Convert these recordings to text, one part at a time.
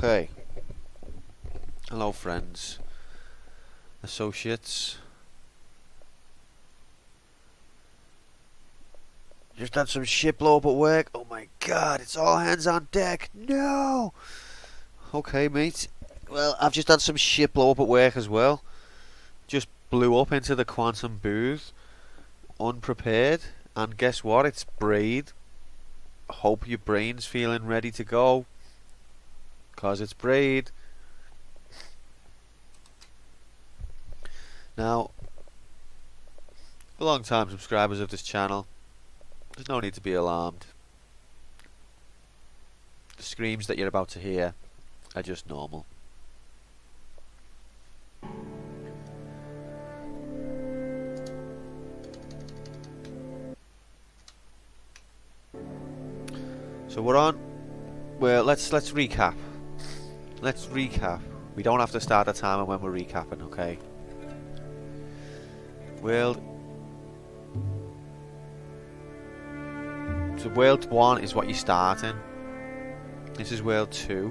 Okay. Hello, friends, associates. Just had some shit blow up at work. Oh my god, it's all hands on deck. No! Okay, mate. Well, I've just had some shit blow up at work as well. Just blew up into the quantum booth. Unprepared. And guess what? It's Braid. Hope your brain's feeling ready to go. Because it's Braid. Now, long time subscribers of this channel, there's no need to be alarmed. The screams that you're about to hear are just normal. So we're on. Well, let's recap. Let's recap. We don't have to start the timer when we're recapping, okay? World. So World 1 is what you start in. This is World 2.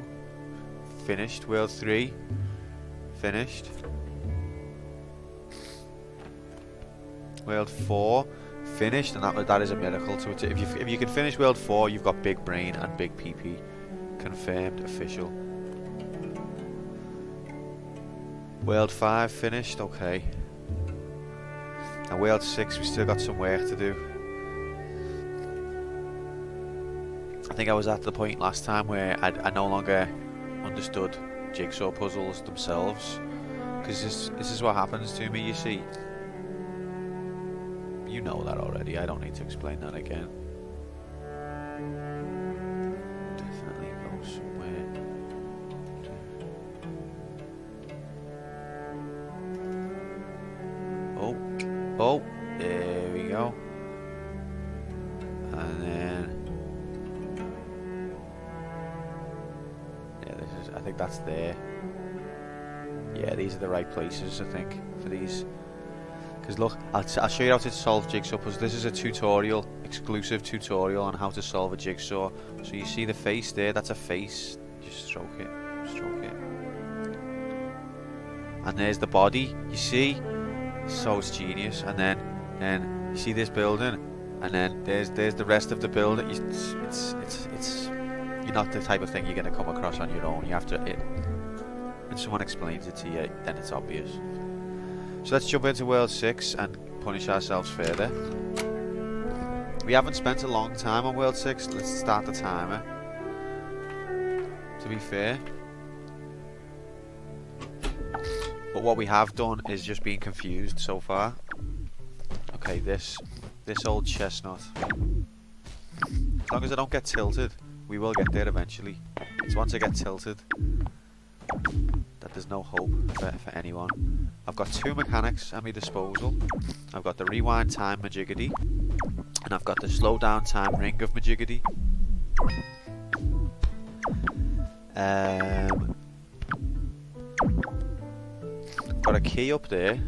Finished. World 3. Finished. World 4. Finished, and that is a miracle. So if you can finish World 4, you've got big brain and big PP. Confirmed, official. World 5 finished, okay. And World 6, we still got some work to do. I think I was at the point last time where I no longer understood jigsaw puzzles themselves. Because this is what happens to me, you see. You know that already, I don't need to explain that again. Definitely go somewhere. Oh, there we go. And then... yeah, this is, I think that's there. Yeah, these are the right places, I think, for these. Because look, I'll show you how to solve jigsaw puzzles. This is a tutorial, exclusive tutorial on how to solve a jigsaw. So you see the face there, that's a face. Just stroke it, stroke it. And there's the body, you see? So it's genius. And then you see this building, and then there's the rest of the building. It's you're not the type of thing you're going to come across on your own. You have to, when someone explains it to you, then it's obvious. So let's jump into World 6 and punish ourselves further. We haven't spent a long time on World 6. Let's start the timer. To be fair. But what we have done is just been confused so far. Okay, this old chestnut. As long as I don't get tilted, we will get there eventually. It's once I get tilted that there's no hope for anyone. I've got two mechanics at my disposal. I've got the rewind time majiggity, and I've got the slow down time ring of majiggity. Got a key up there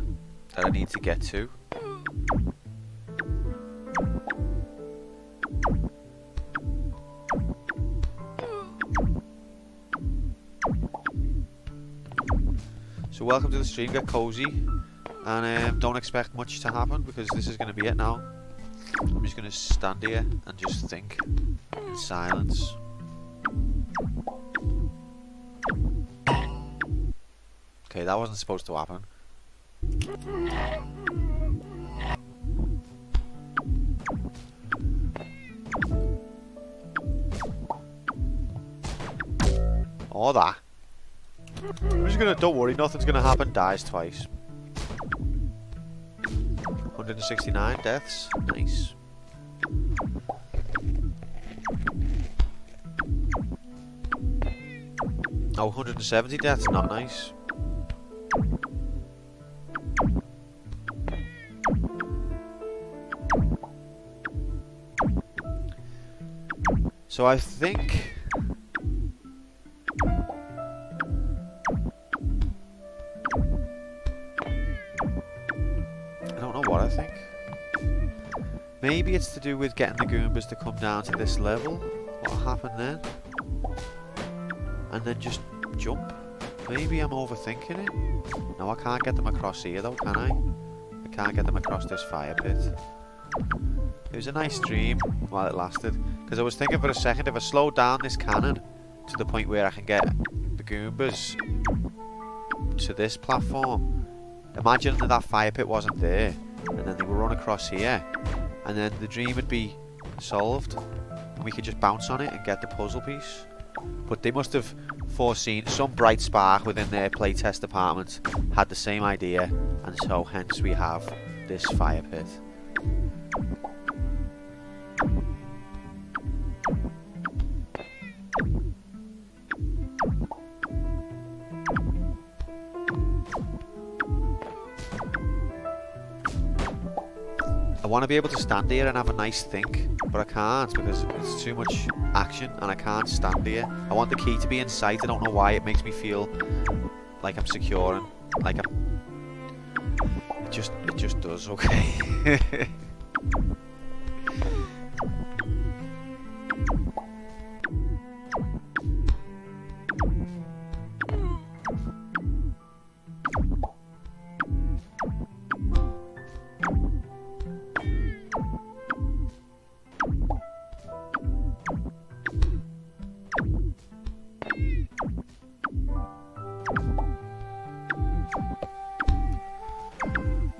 that I need to get to. So welcome to the stream, get cozy, and don't expect much to happen because this is going to be it now. I'm just going to stand here and just think in silence. Okay, that wasn't supposed to happen. Or that. I'm just gonna, don't worry, nothing's gonna happen, dies twice. 169 deaths, nice. Oh, 170 deaths, not nice. So I think... I think maybe it's to do with getting the Goombas to come down to this level. What happened then? And then just jump. Maybe I'm overthinking it. No, I can't get them across here though, can I? I can't get them across this fire pit. It was a nice dream while it lasted. Because I was thinking for a second, if I slow down this cannon to the point where I can get the Goombas to this platform, imagine that fire pit wasn't there, and then they would run across here, and then the dream would be solved, and we could just bounce on it and get the puzzle piece. But they must have foreseen, some bright spark within their playtest department had the same idea, and so hence we have this fire pit. I want to be able to stand here and have a nice think, but I can't because it's too much action and I can't stand here. I want the key to be in sight. I don't know why. It makes me feel like I'm securing, like I'm... It just does, okay.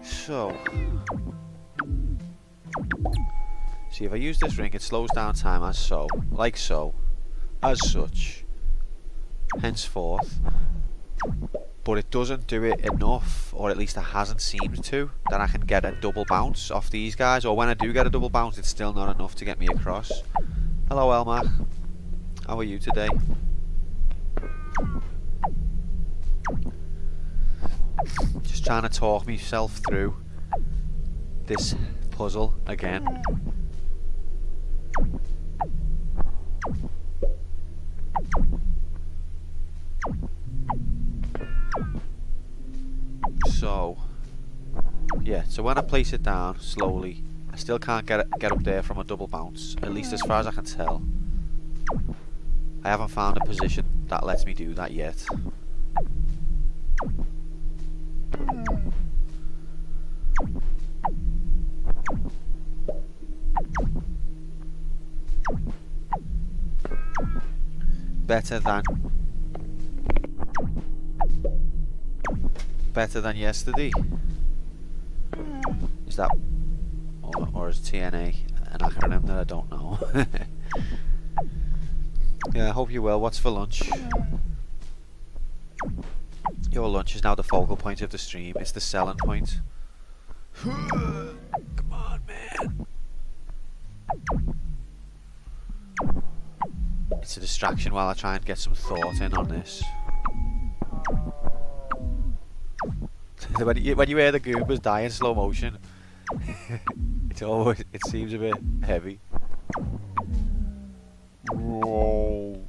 So, see, if I use this ring, it slows down time as so, like so, as such, henceforth, but it doesn't do it enough, or at least it hasn't seemed to, that I can get a double bounce off these guys, or when I do get a double bounce, it's still not enough to get me across. Hello, Elmar. How are you today? Just trying to talk myself through this puzzle again. So, yeah, so when I place it down slowly, I still can't get up there from a double bounce, at least as far as I can tell. I haven't found a position that lets me do that yet. Better than yesterday. Is that, or is TNA an acronym that I don't know? Yeah, I hope you're well. What's for lunch? Your lunch is now the focal point of the stream. It's the selling point. Come on, man. It's a distraction while I try and get some thought in on this. When you hear the Goombas die in slow motion, it seems a bit heavy. Whoa.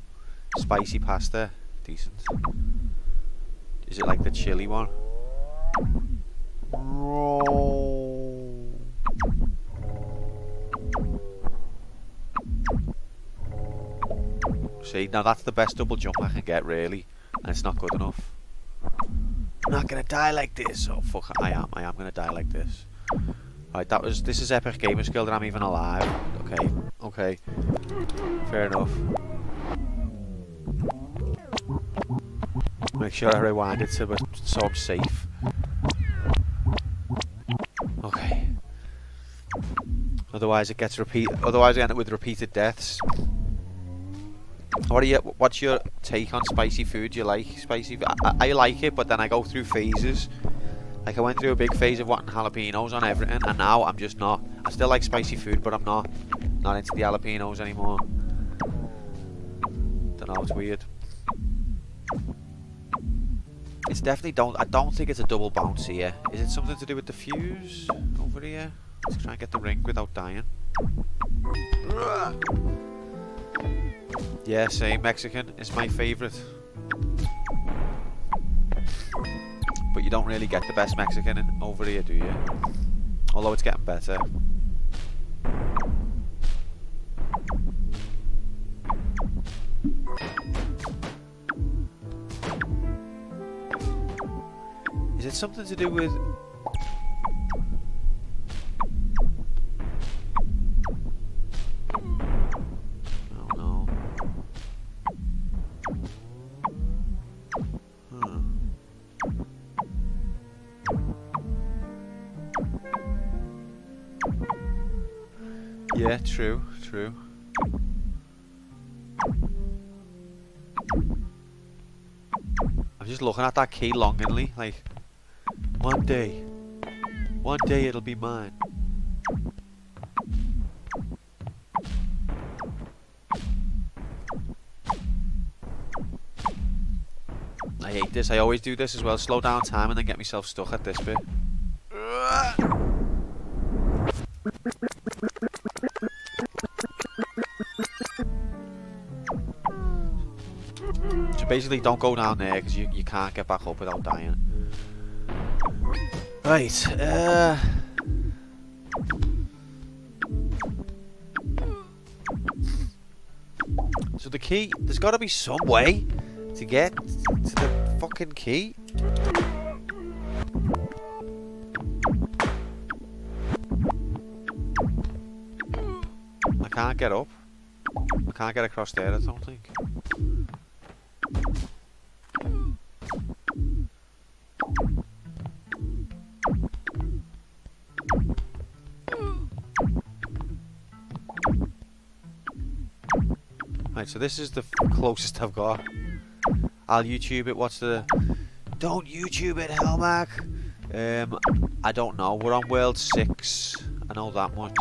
Spicy pasta, decent. Is it like the chili one? Whoa. See, now that's the best double jump I can get, really, and it's not good enough. I'm not gonna die like this. Oh fuck, I am gonna die like this. Right, this is epic gamer skill that I'm even alive. Okay. Fair enough. Make sure I rewind it so I'm safe. Okay. Otherwise it gets otherwise I end up with repeated deaths. What's your take on spicy food? Do you like spicy? I like it, but then I go through phases. Like I went through a big phase of wanting jalapenos on everything, and now I'm just not. I still like spicy food, but I'm not into the jalapenos anymore. Don't know, it's weird. It's definitely I don't think it's a double bounce here. Is it something to do with the fuse over here? Let's try and get the ring without dying. Yeah, same. Mexican is my favourite. But you don't really get the best Mexican over here, do you? Although it's getting better. Is it something to do with... Oh no. Huh. Yeah, true, true. I'm just looking at that key longingly, like, one day it'll be mine. I hate this. I always do this as well. Slow down time and then get myself stuck at this bit. So basically don't go down there because you can't get back up without dying. Right, so the key, there's got to be some way to get to the fucking key. I can't get up. I can't get across there, I don't think. Right, so this is the closest I've got. I'll YouTube it. What's the... Don't YouTube it, Helmac! I don't know. We're on World 6. I know that much.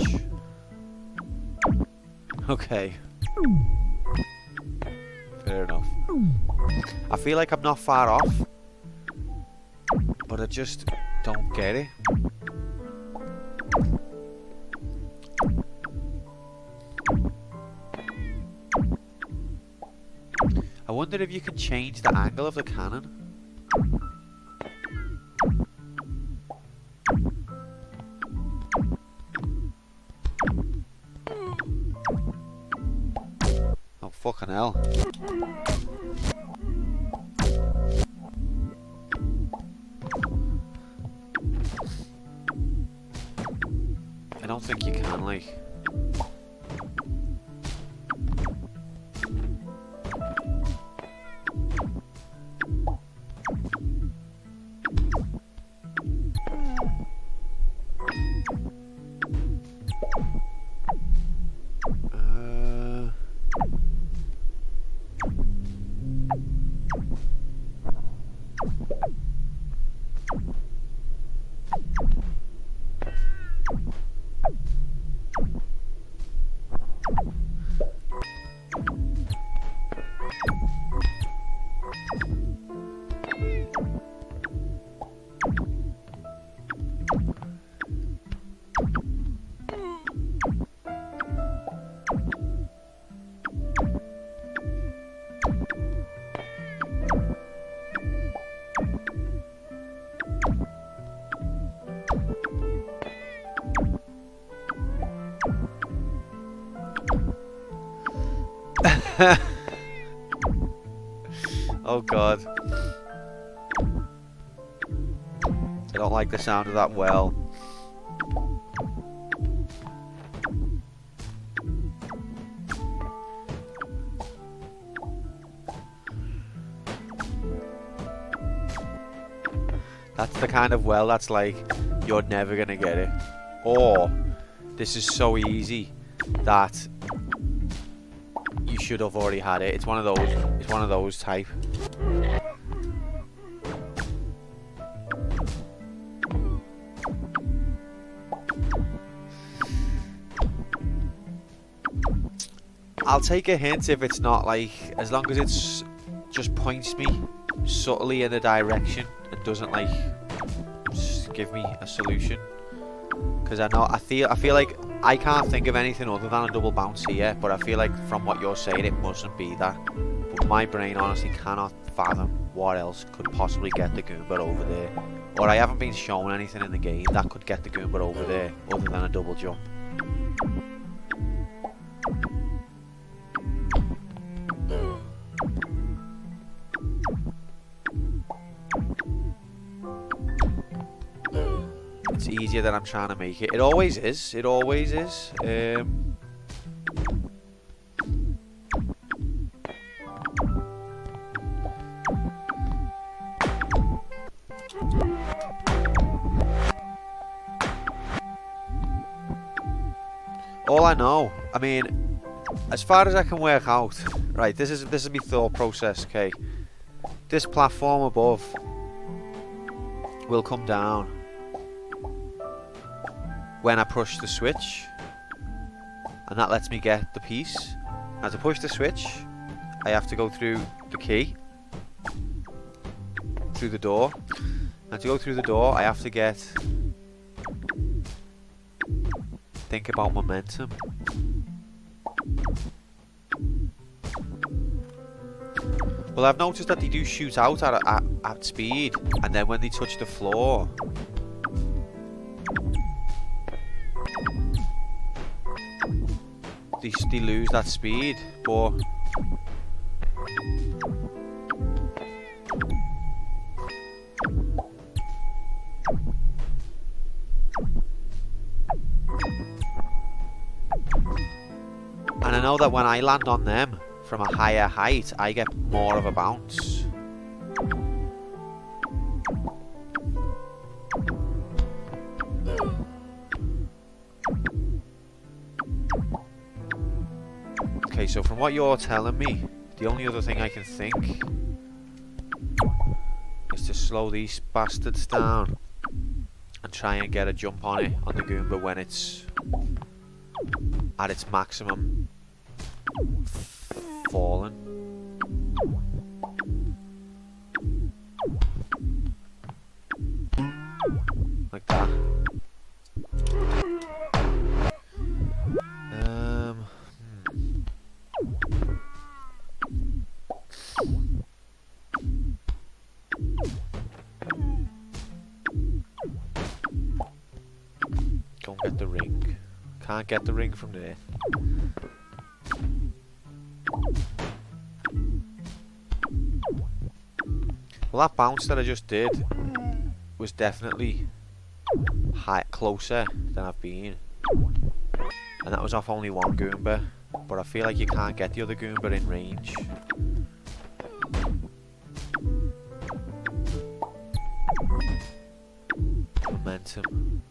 Okay. Fair enough. I feel like I'm not far off, but I just don't get it. I wonder if you can change the angle of the cannon. Oh, fucking hell. I don't think you can, like... Oh god. I don't like the sound of that well. That's the kind of well that's like, you're never gonna get it. Or, this is so easy that you should have already had it. It's one of those type. I'll take a hint if it's not, like, as long as it's just points me subtly in a direction and doesn't, like, just give me a solution. Because I feel like I can't think of anything other than a double bounce here, but I feel like from what you're saying it mustn't be that. But my brain honestly cannot fathom what else could possibly get the Goomba over there. Or I haven't been shown anything in the game that could get the Goomba over there other than a double jump. it's easier than I'm trying to make it. It always is. It always is. All I know, I mean, as far as I can work out, right, this is my thought process, okay? This platform above will come down when I push the switch, and that lets me get the piece. Now to push the switch, I have to go through the key, through the door, and to go through the door I have to think about momentum. Well, I've noticed that they do shoot out at speed, and then when they touch the floor, they lose that speed. But and I know that when I land on them from a higher height, I get more of a bounce. Okay, so from what you're telling me, the only other thing I can think is to slow these bastards down and try and get a jump on it, on the Goomba, when it's at its maximum falling. Like that. Go and get the ring. Can't get the ring from there. Well, that bounce that I just did was definitely closer than I've been, and that was off only one Goomba, but I feel like you can't get the other Goomba in range. Momentum.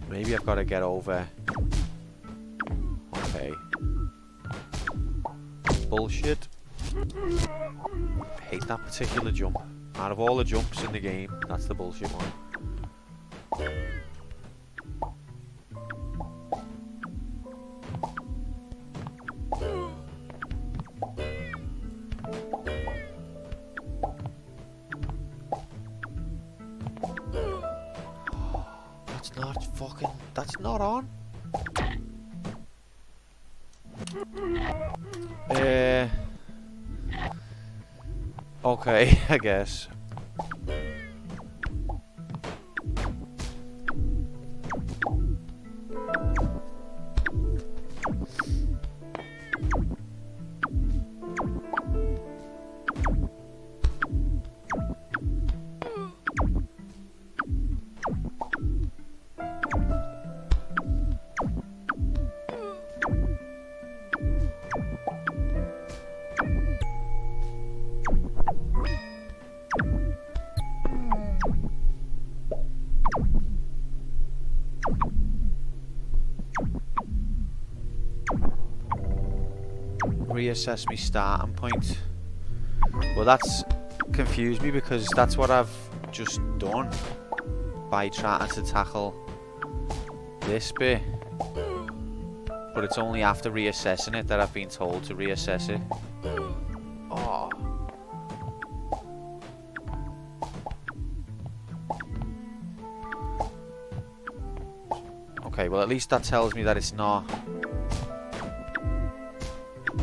Maybe I've got to get over. Okay. Bullshit. I hate that particular jump. Out of all the jumps in the game, that's the bullshit one. That's not on. Okay, I guess. Reassess me starting point. Well, that's confused me because that's what I've just done by trying to tackle this bit, but it's only after reassessing it that I've been told to reassess it. Oh. Okay, well at least that tells me that it's not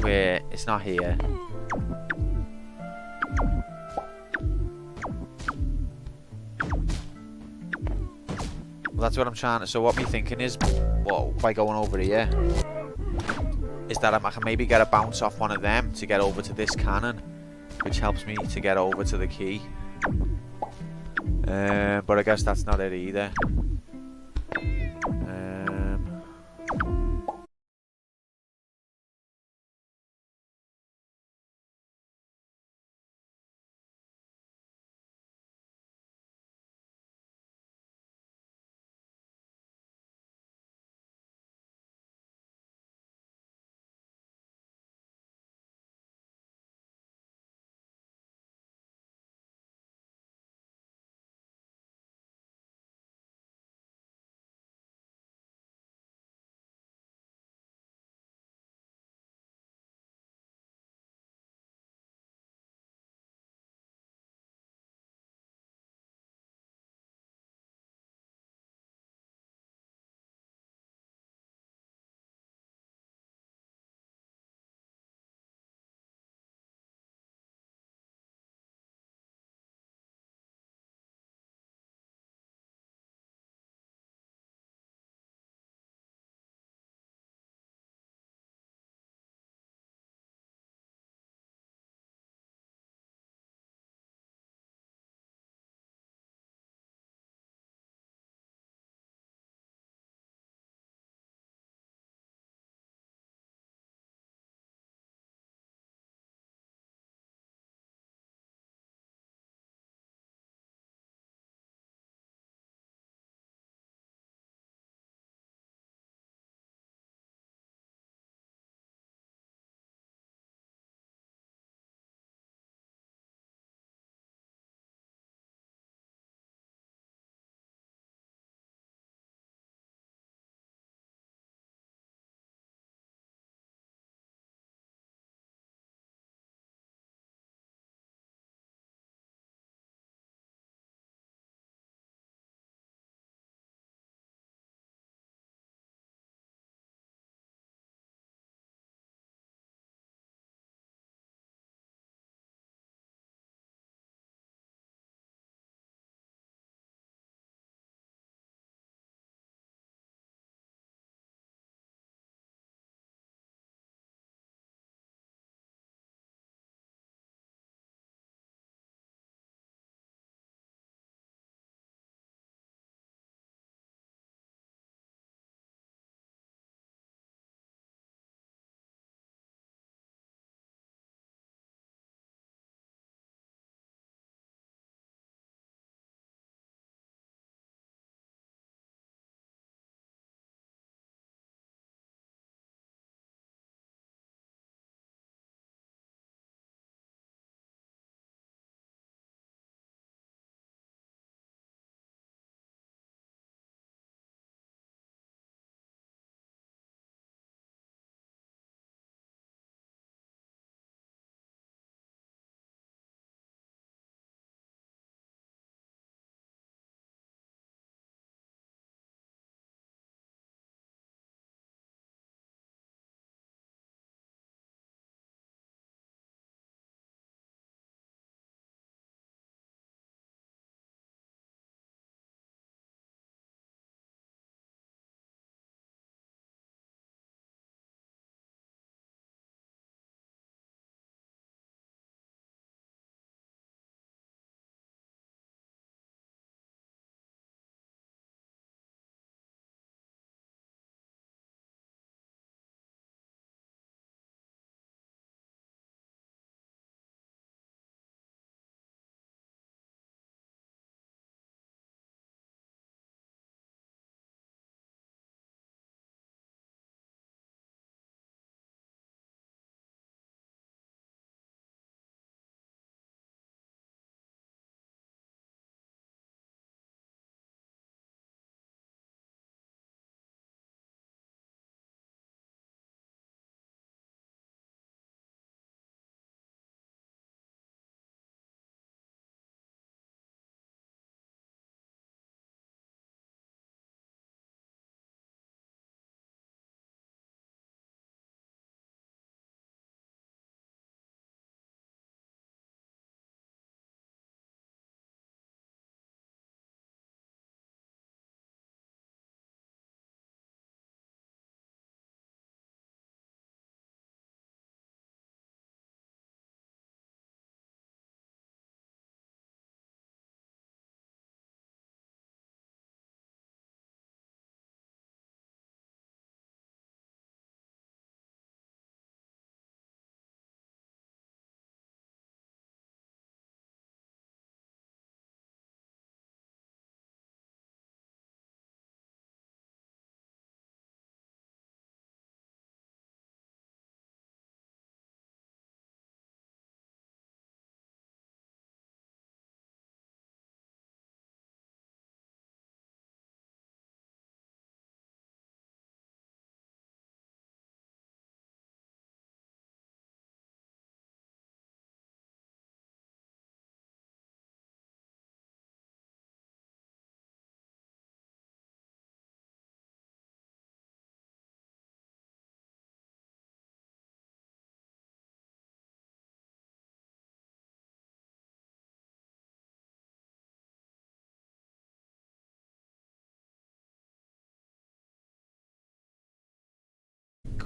where it's not here. Well, that's what I'm trying to. So what me thinking is, whoa, by going over here, is that I can maybe get a bounce off one of them to get over to this cannon, which helps me to get over to the key. But I guess that's not it either.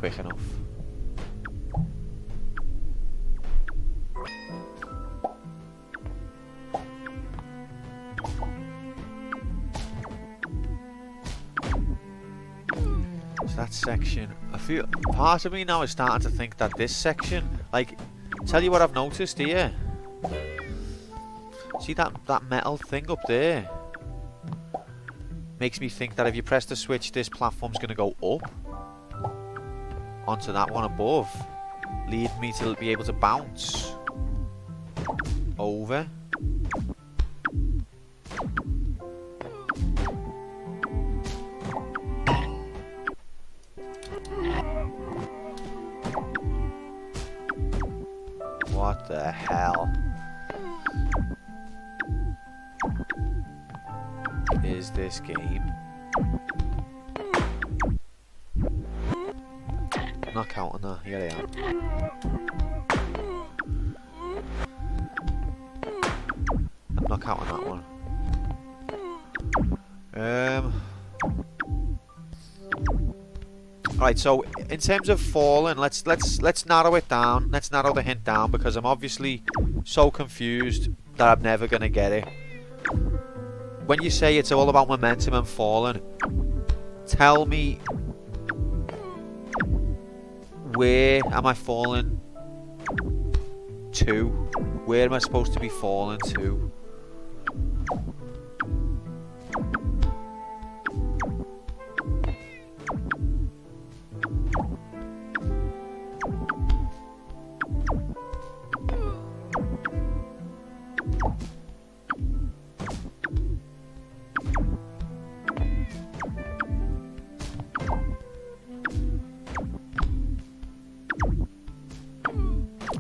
quick enough. So that section, I feel, part of me now is starting to think that this section, like, tell you what I've noticed here. See that metal thing up there? Makes me think that if you press the switch, this platform's going to go up onto that one above, leading me to be able to bounce over. What the hell is this game? I'm not counting that. Here I am. I'm not counting that one. Right, so in terms of falling, let's narrow it down. Let's narrow the hint down, because I'm obviously so confused that I'm never gonna get it. When you say it's all about momentum and falling, tell me, where am I falling to? Where am I supposed to be falling to?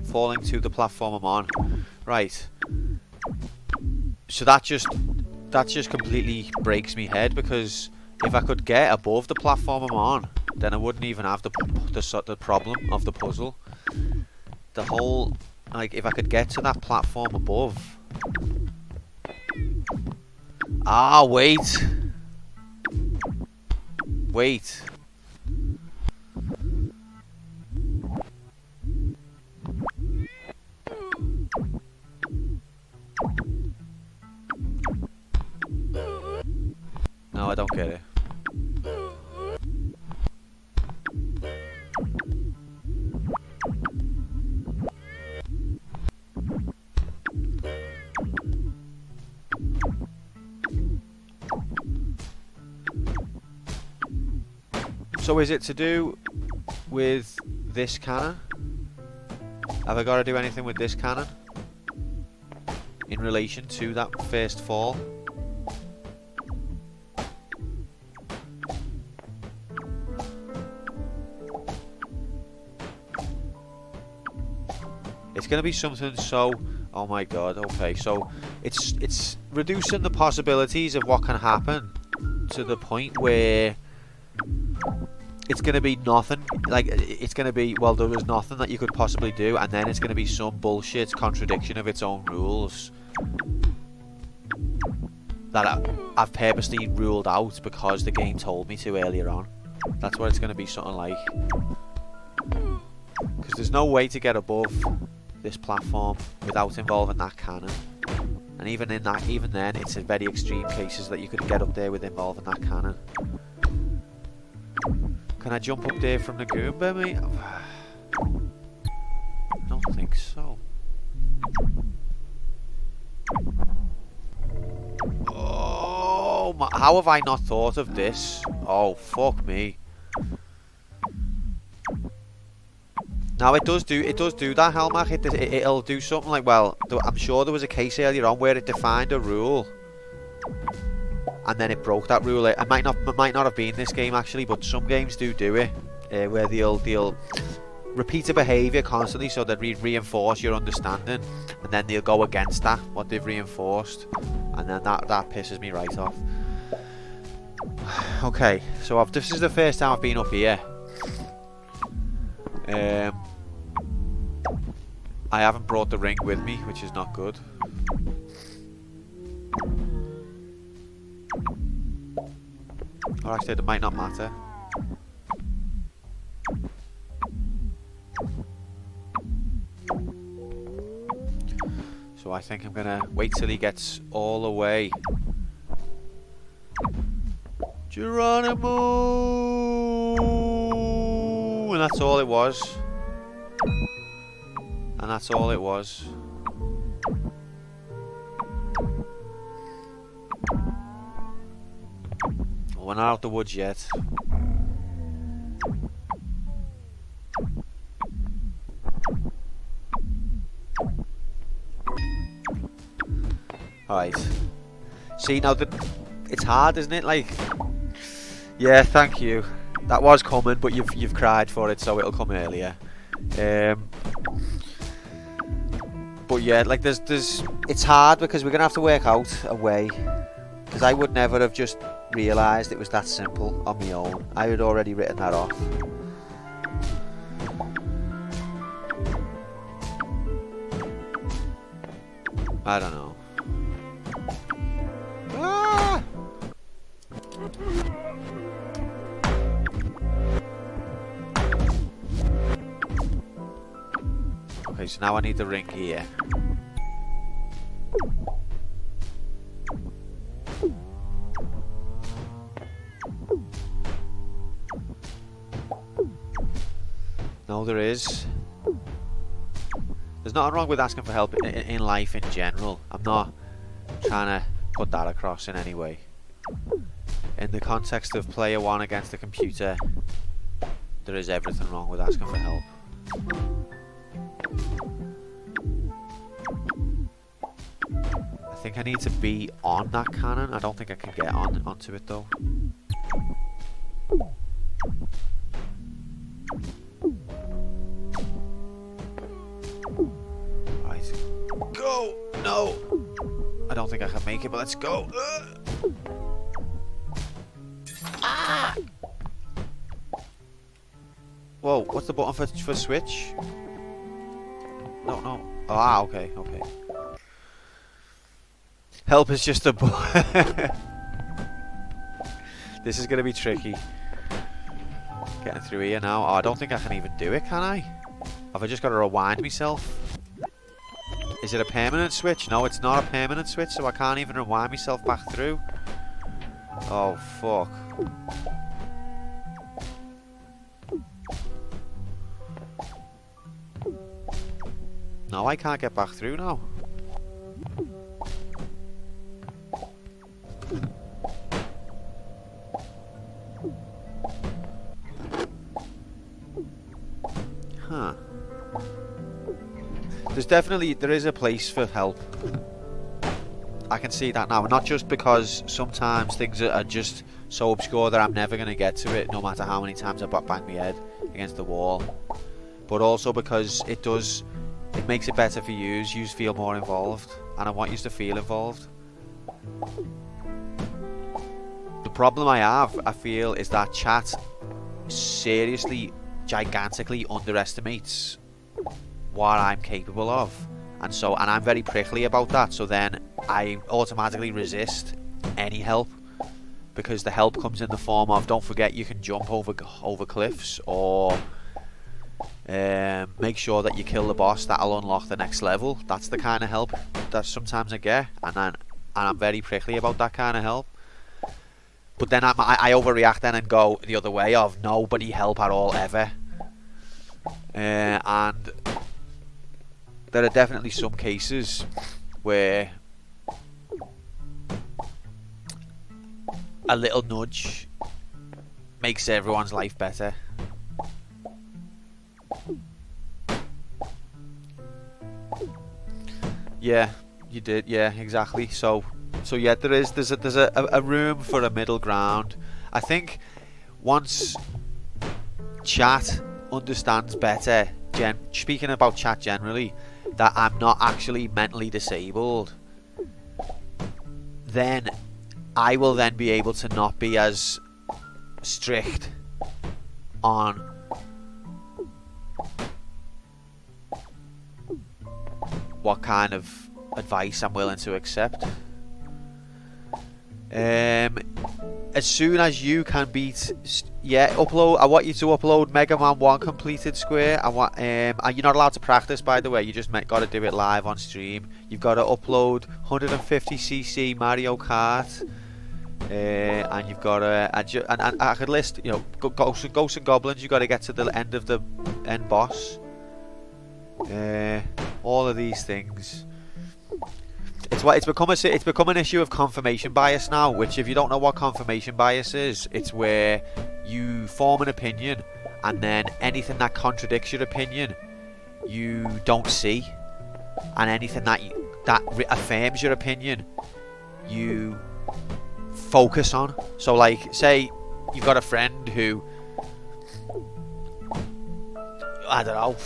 Falling to the platform I'm on. Right. So that just completely breaks me head, because if I could get above the platform I'm on, then I wouldn't even have the problem of the puzzle. The whole, like, if I could get to that platform above. Ah, wait. Wait. No, I don't get it. So is it to do with this cannon? Have I got to do anything with this cannon in relation to that first fall? It's going to be something so... Oh my god, okay, so it's reducing the possibilities of what can happen to the point where it's going to be nothing. Like, it's going to be, well, there was nothing that you could possibly do, and then it's going to be some bullshit contradiction of its own rules that I've purposely ruled out because the game told me to earlier on. That's what it's going to be, something like. Because there's no way to get above this platform without involving that cannon, and even then, it's in very extreme cases that you could get up there with involving that cannon. Can I jump up there from the Goomba, mate? I don't think so. Oh my, how have I not thought of this? Oh, fuck me. Now it does do that, Helmach. It'll do something like, well, I'm sure there was a case earlier on where it defined a rule, and then it broke that rule. It might not have been this game actually, but some games do it, where they'll repeat a behaviour constantly, so they reinforce your understanding, and then they'll go against that, what they've reinforced, and then that pisses me right off. Okay, so this is the first time I've been up here. I haven't brought the ring with me, which is not good. Or actually, it might not matter. So I think I'm gonna wait till he gets all the way. Geronimo! And that's all it was. And that's all it was. Well, we're not out the woods yet. Alright. See, now it's hard, isn't it? Like, yeah, thank you. That was coming, but you've cried for it, so it'll come earlier. But yeah, like it's hard because we're gonna have to work out a way. Because I would never have just realised it was that simple on my own. I had already written that off. I don't know. Ah! Okay, so now I need the ring here. No, there is. There's nothing wrong with asking for help in life in general. I'm not trying to put that across in any way. In the context of player one against the computer, there is everything wrong with asking for help. I think I need to be on that cannon. I don't think I can get onto it though. Right. Go! No! I don't think I can make it, but let's go. Ah! Whoa, what's the button for switch? No. Ah, okay. Help is just a button. This is going to be tricky. Getting through here now. Oh, I don't think I can even do it, can I? Have I just got to rewind myself? Is it a permanent switch? No, it's not a permanent switch, so I can't even rewind myself back through. Oh, fuck. No, I can't get back through now. Huh. There is a place for help. I can see that now. Not just because sometimes things are just so obscure that I'm never going to get to it, no matter how many times I bang my head against the wall. But also because it makes it better for you. You feel more involved. And I want you to feel involved. The problem I feel, is that chat seriously, gigantically underestimates what I'm capable of, and I'm very prickly about that, so then I automatically resist any help, because the help comes in the form of, don't forget you can jump over cliffs, or make sure that you kill the boss, that'll unlock the next level. That's the kind of help that sometimes I get, and I'm very prickly about that kind of help. But then I overreact then and go the other way of nobody help at all ever. And there are definitely some cases where a little nudge makes everyone's life better. Yeah, you did. Yeah, exactly. So yeah, there's a room for a middle ground. I think once chat understands better, speaking about chat generally, that I'm not actually mentally disabled, then I will then be able to not be as strict on what kind of advice I'm willing to accept. as soon as you can beat, upload. I want you to upload Mega Man 1 completed square. I want, and you're not allowed to practice, by the way. You just got to do it live on stream. You've got to upload 150cc Mario Kart, and you've got to, and I could list, you know, Ghosts and Goblins. You got to get to the end of the end boss. All of these things. It's become an issue of confirmation bias now, which, if you don't know what confirmation bias is, it's where you form an opinion and then anything that contradicts your opinion you don't see, and anything that affirms your opinion you focus on. So, like, say you've got a friend who, I don't know,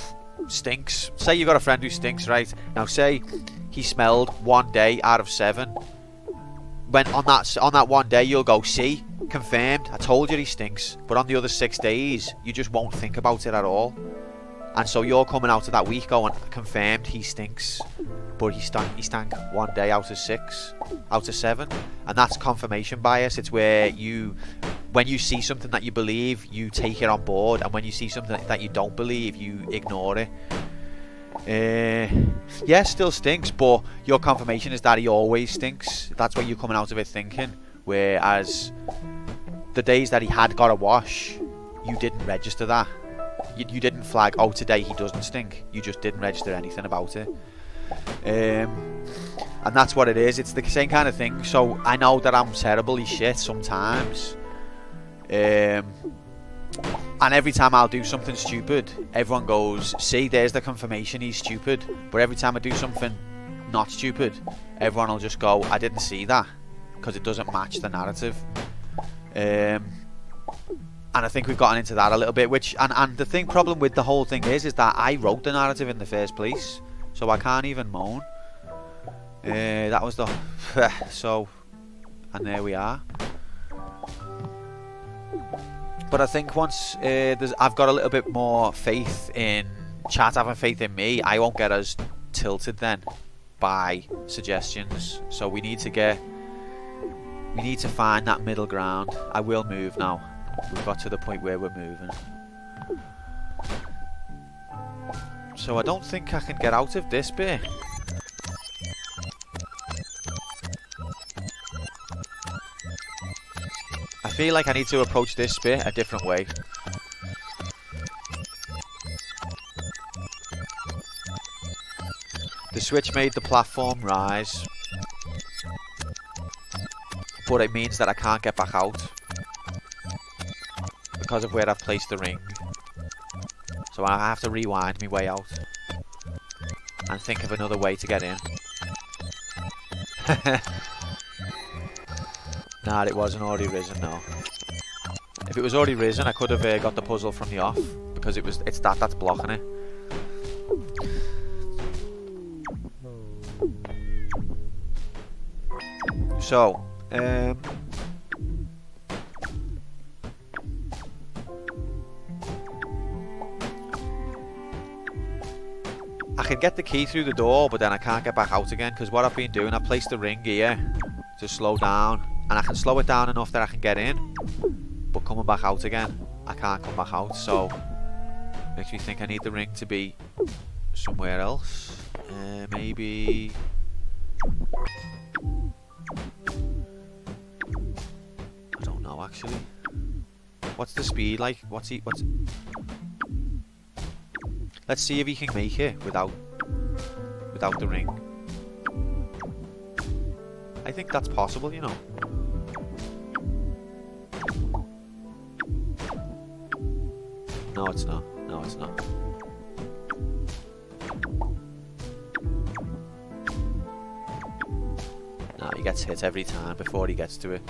stinks. Say you've got a friend who stinks, right? Now, say he smelled 1 day out of 7. When on that 1 day you'll go, see, confirmed, I told you he stinks. But on the other 6 days you just won't think about it at all. And so you're coming out of that week going, confirmed, he stinks. But he stank 1 day out of 7. And that's confirmation bias. It's where when you see something that you believe, you take it on board, and when you see something that you don't believe, you ignore it. Yeah, still stinks, but your confirmation is that he always stinks. That's what you're coming out of it thinking. Whereas the days that he had got a wash, you didn't register that. You didn't flag, oh, today he doesn't stink. You just didn't register anything about it. And that's what it is. It's the same kind of thing. So I know that I'm terribly shit sometimes. And every time I'll do something stupid, everyone goes, see, there's the confirmation he's stupid. But every time I do something not stupid, everyone will just go, I didn't see that, because it doesn't match the narrative. And I think we've gotten into that a little bit, and the problem with the whole thing is that I wrote the narrative in the first place, so I can't even moan. That was the so, and there we are. But I think once I've got a little bit more faith in chat having faith in me, I won't get as tilted then by suggestions. So we need to find that middle ground. I will move now. We've got to the point where we're moving. So I don't think I can get out of this bit. I feel like I need to approach this bit a different way. The switch made the platform rise, but it means that I can't get back out because of where I've placed the ring. So I have to rewind my way out and think of another way to get in. Nah, it wasn't already risen, no. If it was already risen, I could have got the puzzle from the off, because it's that's blocking it. So, I can get the key through the door, but then I can't get back out again, because what I've been doing, I placed the ring here to slow down, and I can slow it down enough that I can get in, but coming back out again, I can't come back out. So makes me think I need the ring to be somewhere else. Maybe I don't know actually. What's the speed like? What's let's see if he can make it without the ring. I think that's possible, you know. No, it's not. No, it's not. No, he gets hit every time before he gets to it.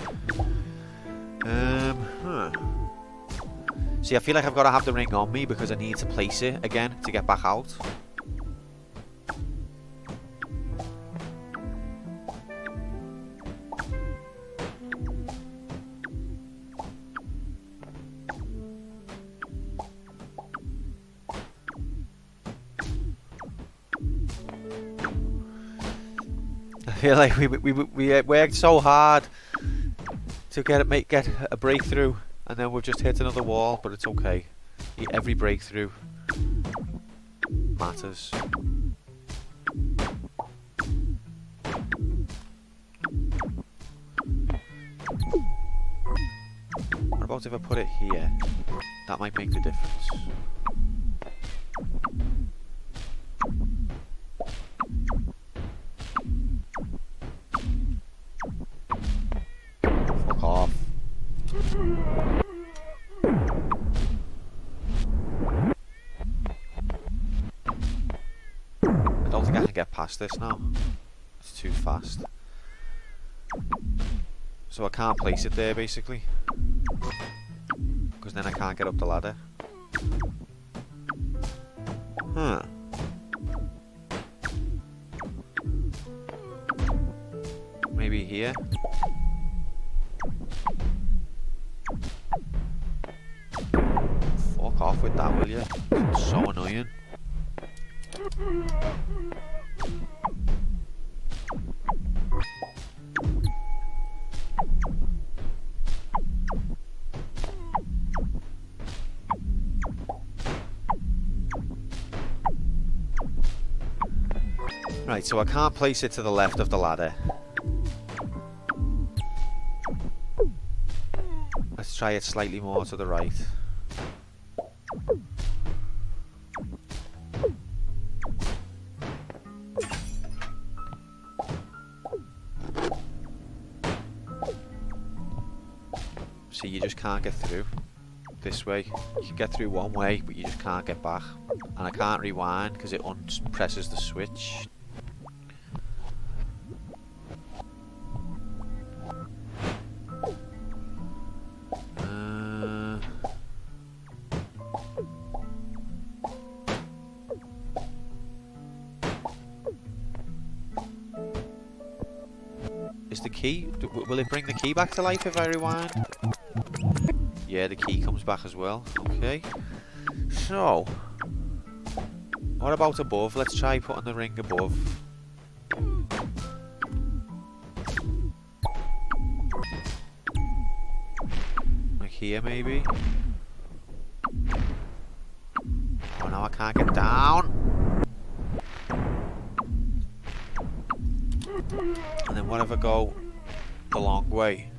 See, I feel like I've got to have the ring on me because I need to place it again to get back out. I feel like we worked so hard to get a breakthrough, and then we've just hit another wall, but it's okay. Every breakthrough matters. What about if I put it here? That might make the difference. Fuck off. I don't think I can get past this now. It's too fast. So I can't place it there basically, because then I can't get up the ladder. Huh. Maybe here. Fuck off with that, will you? It's so annoying. Right, so I can't place it to the left of the ladder. Let's try it slightly more to the right. See, you just can't get through this way. You can get through one way, but you just can't get back. And I can't rewind because it unpresses the switch. Is the key... will it bring the key back to life if I rewind? Yeah, the key comes back as well. Okay. So... what about above? Let's try putting the ring above. Like here, maybe? Oh, no, I can't get down! And then what if I go the long way?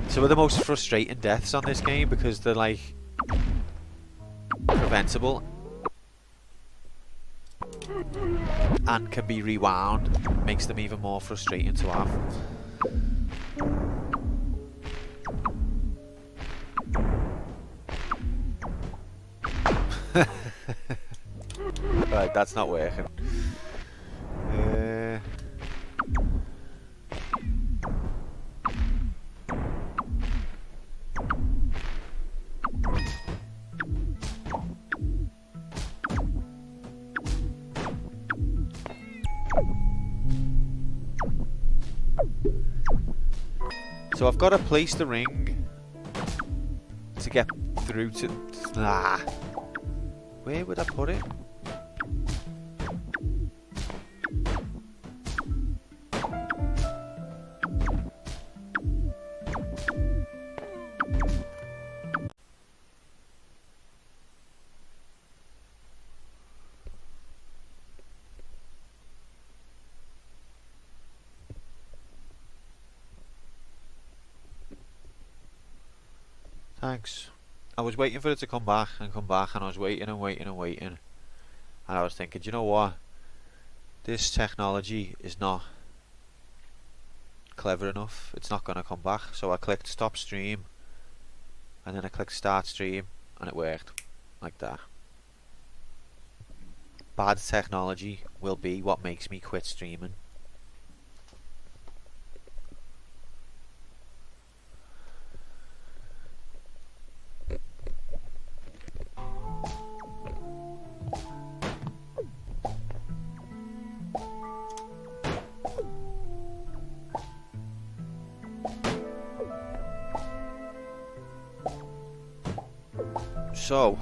Some of the most frustrating deaths on this game because they're like preventable and can be rewound, makes them even more frustrating to have. Right, that's not working. So I've got to place the ring to get through to... where would I put it? Thanks. I was waiting for it to come back, and I was waiting and waiting and waiting. And I was thinking, do you know what? This technology is not clever enough. It's not going to come back. So I clicked stop stream, and then I clicked start stream, and it worked. Like that. Bad technology will be what makes me quit streaming. So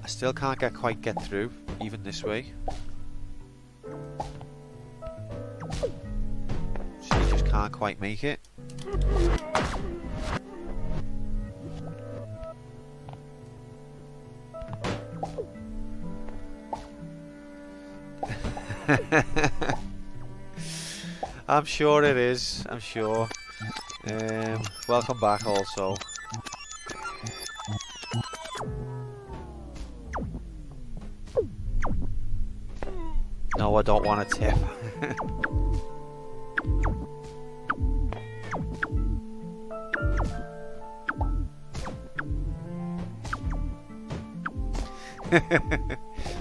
I still can't quite get through, even this way. So you just can't quite make it. I'm sure it is, I'm sure. Welcome back also. No, I don't want a tip.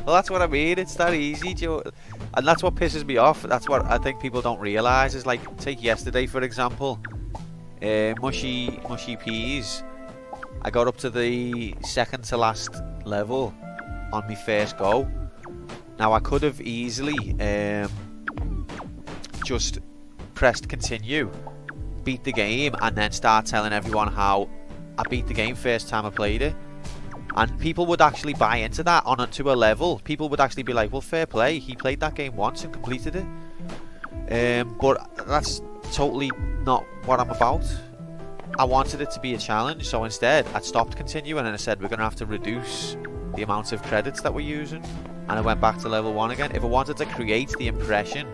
Well, that's what I mean. It's that easy, Joe. And that's what pisses me off. That's what I think people don't realise. Is like, take yesterday for example. Mushy peas. I got up to the second to last level on my first go. Now I could have easily just pressed continue, beat the game, and then start telling everyone how I beat the game first time I played it. And people would actually buy into that to a level. People would actually be like, well, fair play, he played that game once and completed it. But that's totally not what I'm about. I wanted it to be a challenge, so instead I stopped continuing and I said we're going to have to reduce the amount of credits that we're using. And I went back to level 1 again. If I wanted to create the impression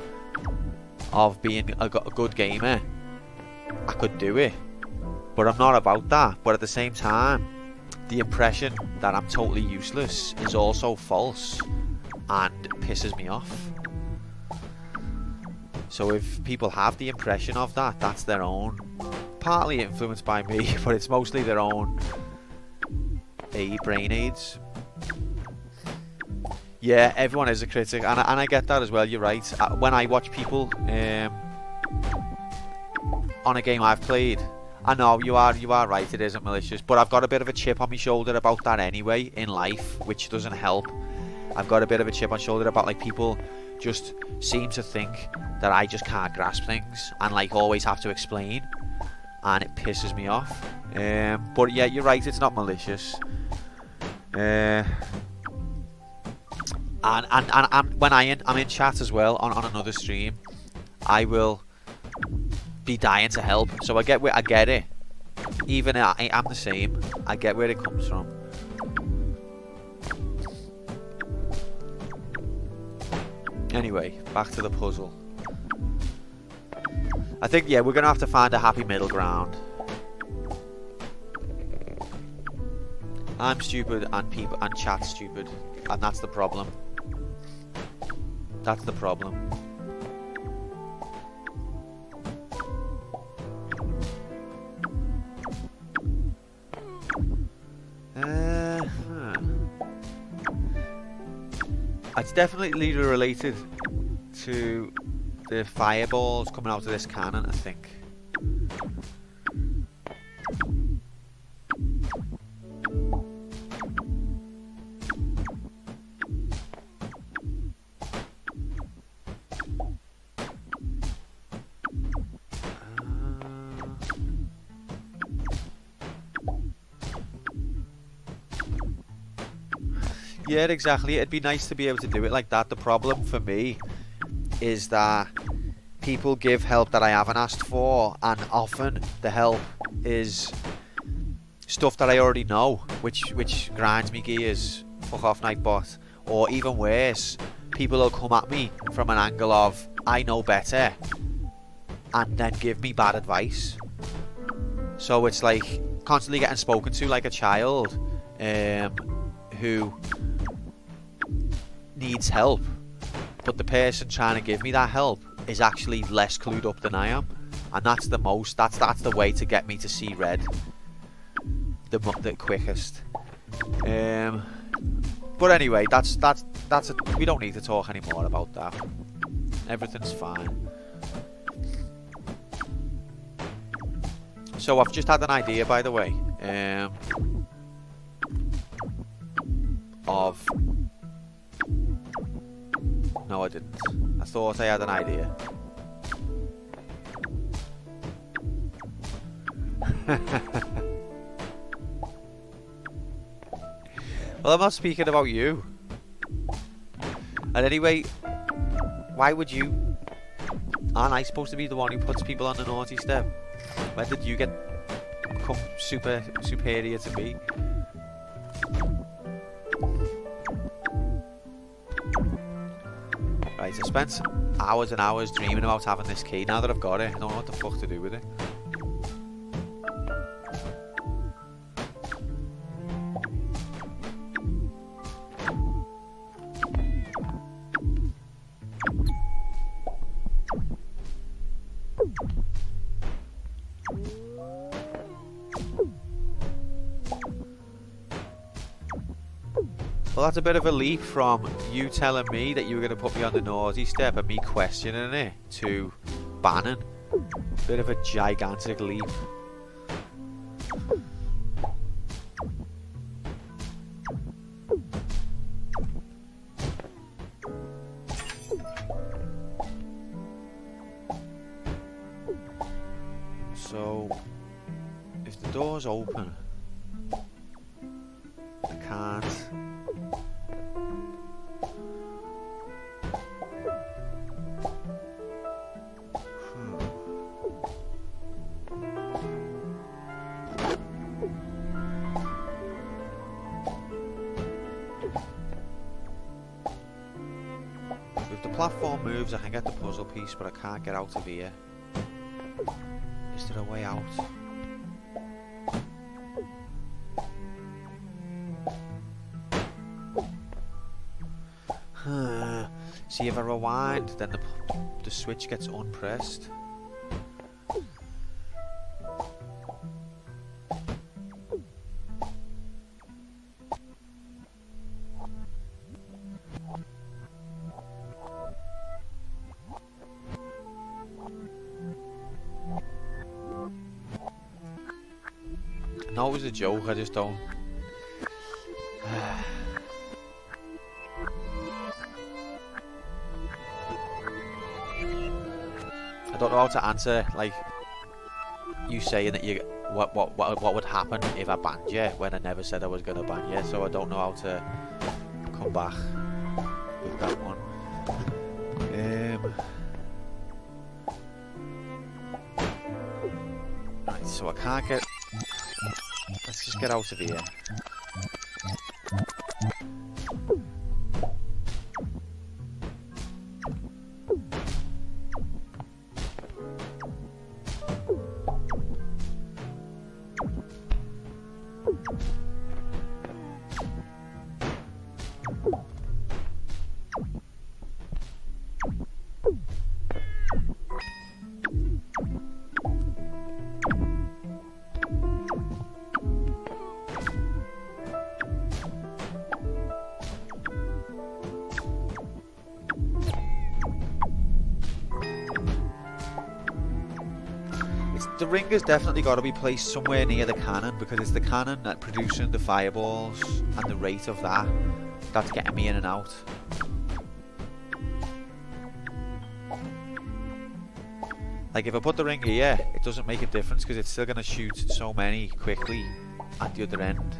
of being a good gamer, I could do it. But I'm not about that. But at the same time, the impression that I'm totally useless is also false and pisses me off. So if people have the impression of that, that's their own. Partly influenced by me, but it's mostly their own brain aids. Yeah, everyone is a critic, and I get that as well. You're right. When I watch people on a game I've played, I know you are right. It isn't malicious, but I've got a bit of a chip on my shoulder about that anyway in life, which doesn't help. I've got a bit of a chip on my shoulder about like people just seem to think that I just can't grasp things and like always have to explain, and it pisses me off. But yeah, you're right. It's not malicious. And when I'm in chat as well on another stream, I will be dying to help. So I get it. Even I'm the same. I get where it comes from. Anyway, back to the puzzle. I think we're gonna have to find a happy middle ground. I'm stupid and chat's stupid, and that's the problem. That's the problem. It's definitely related to the fireballs coming out of this cannon, I think. Yeah, exactly. It'd be nice to be able to do it like that. The problem for me is that people give help that I haven't asked for, and often the help is stuff that I already know, which grinds me gears. Fuck off, Nightbot. Or even worse, people will come at me from an angle of I know better, and then give me bad advice. So it's like constantly getting spoken to like a child who needs help, but the person trying to give me that help is actually less clued up than I am, and that's the way to get me to see red the quickest. But anyway, we don't need to talk anymore about that. Everything's fine. So I've just had an idea, by the way, of... No, I didn't. I thought I had an idea. Well, I'm not speaking about you. And anyway, why would you... Aren't I supposed to be the one who puts people on the naughty step? When did you become superior to me? Right, I spent hours and hours dreaming about having this key. Now that I've got it, I don't know what the fuck to do with it. Well, that's a bit of a leap from you telling me that you were going to put me on the naughty step and me questioning it to banning. Bit of a gigantic leap. So, if the door's open, I can't... If the platform moves, I can get the puzzle piece, but I can't get out of here. Is there a way out? See, if I rewind, then the switch gets unpressed. I know it was a joke, I just don't... I don't know how to answer, like, you saying that you... What would happen if I banned you when I never said I was going to ban you, so I don't know how to come back with that one. Right, so I can't get... Let's just get out of here. The ring has definitely got to be placed somewhere near the cannon, because it's the cannon that producing the fireballs and the rate of that that's getting me in and out. Like, if I put the ring here, it doesn't make a difference because it's still going to shoot so many quickly at the other end.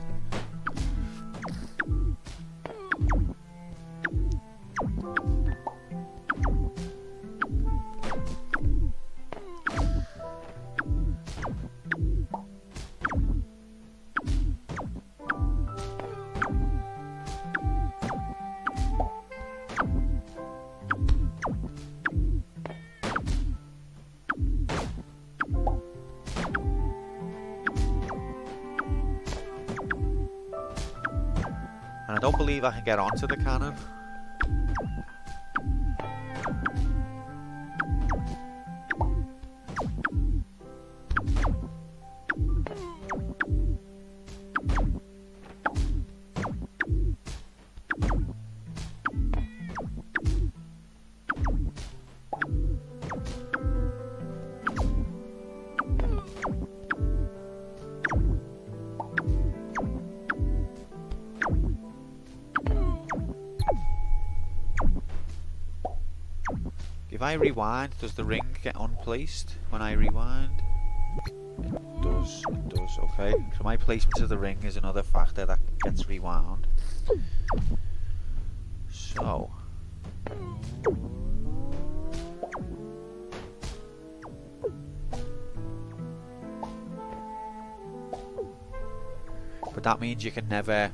And I don't believe I can get onto the cannon. If I rewind, does the ring get unplaced when I rewind? It does. does. It does. Okay. So my placement of the ring is another factor that gets rewound. So. But that means you can never...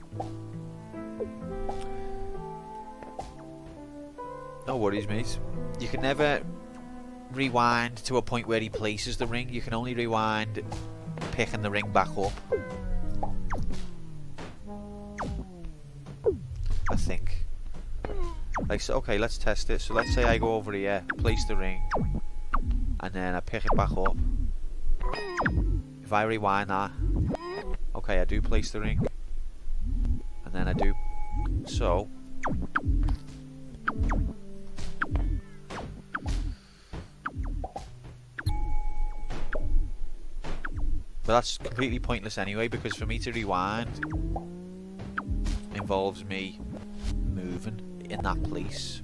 No worries, mate. You can never rewind to a point where he places the ring. You can only rewind picking the ring back up. I think. Like, so, okay, let's test it. So let's say I go over here, place the ring, and then I pick it back up. If I rewind that, okay, I do place the ring, and then I do so. But that's completely pointless anyway, because for me to rewind involves me moving in that place.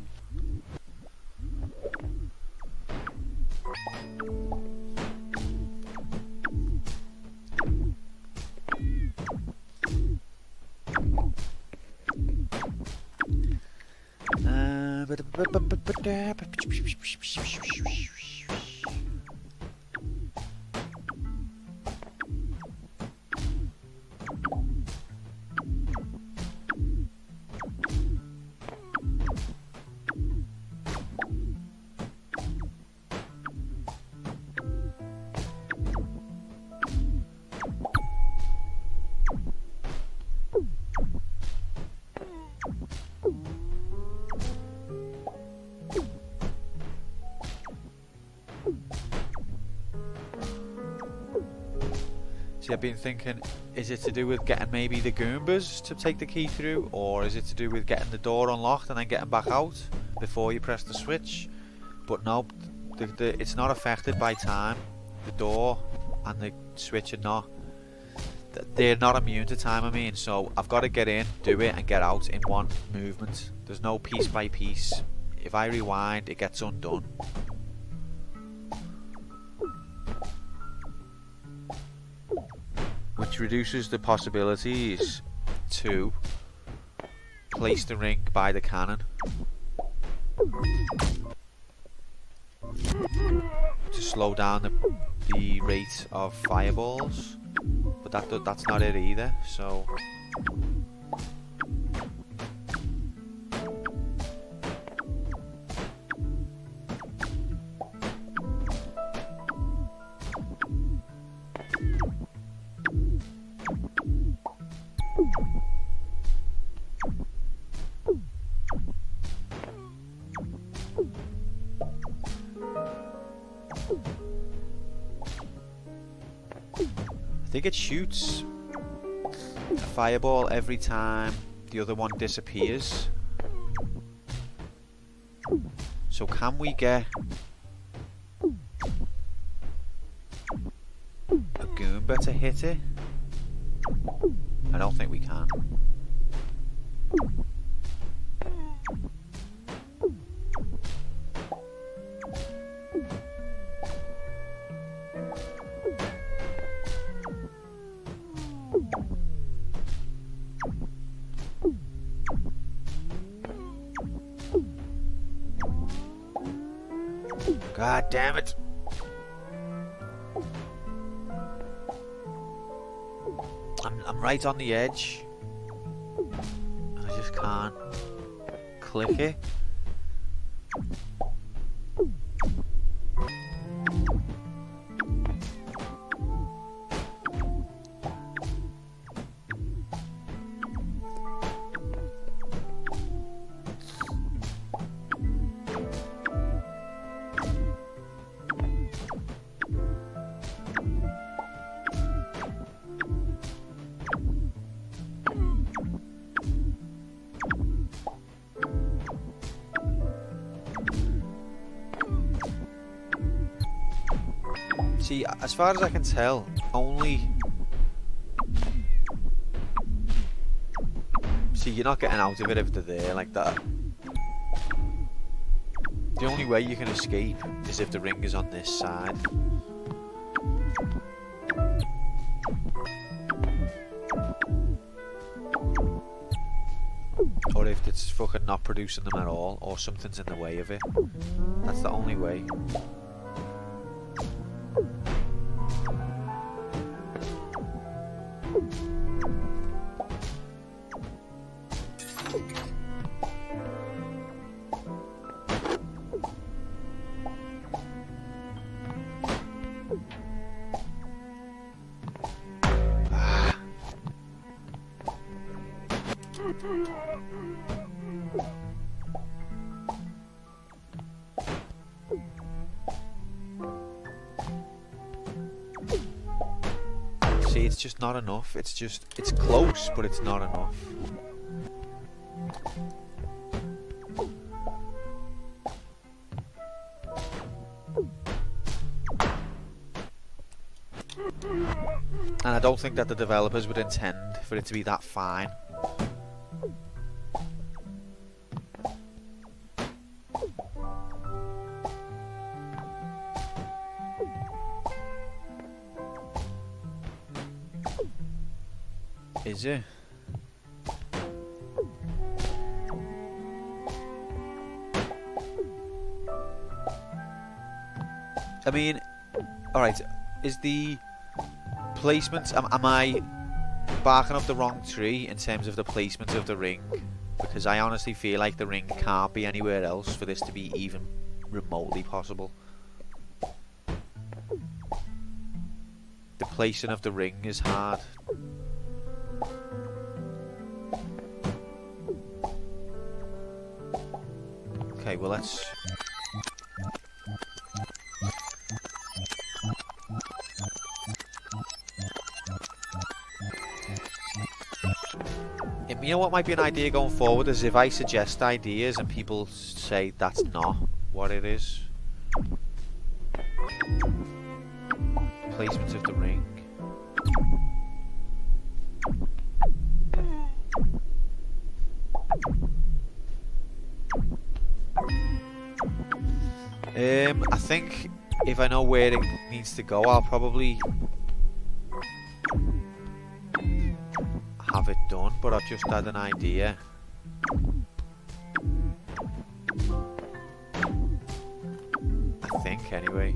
See, I've been thinking, is it to do with getting maybe the Goombas to take the key through, or is it to do with getting the door unlocked and then getting back out before you press the switch? But no, it's not affected by time. The door and the switch are not. They're not immune to time, I mean, so I've got to get in, do it, and get out in one movement. There's no piece by piece. If I rewind, it gets undone. Which reduces the possibilities to place the ring by the cannon. To slow down the rate of fireballs. But that's not it either, so... I think it shoots a fireball every time the other one disappears. So can we get a Goomba to hit it? I don't think we can. God damn it. I'm right on the edge. I just can't click it. See, as far as I can tell, only... See, you're not getting out of it if they're there like that. The only way you can escape is if the ring is on this side. Or if it's fucking not producing them at all, or something's in the way of it. That's the only way. See, it's just not enough. It's close, but it's not enough. And I don't think that the developers would intend for it to be that fine. Is it? I mean, alright, is the placement, am I barking up the wrong tree in terms of the placement of the ring? Because I honestly feel like the ring can't be anywhere else for this to be even remotely possible. The placing of the ring is hard. Okay, well let's... You know what might be an idea going forward is if I suggest ideas and people say that's not what it is. Placement of the ring. I think if I know where it needs to go, I'll probably have it done, but I've just had an idea. I think, anyway.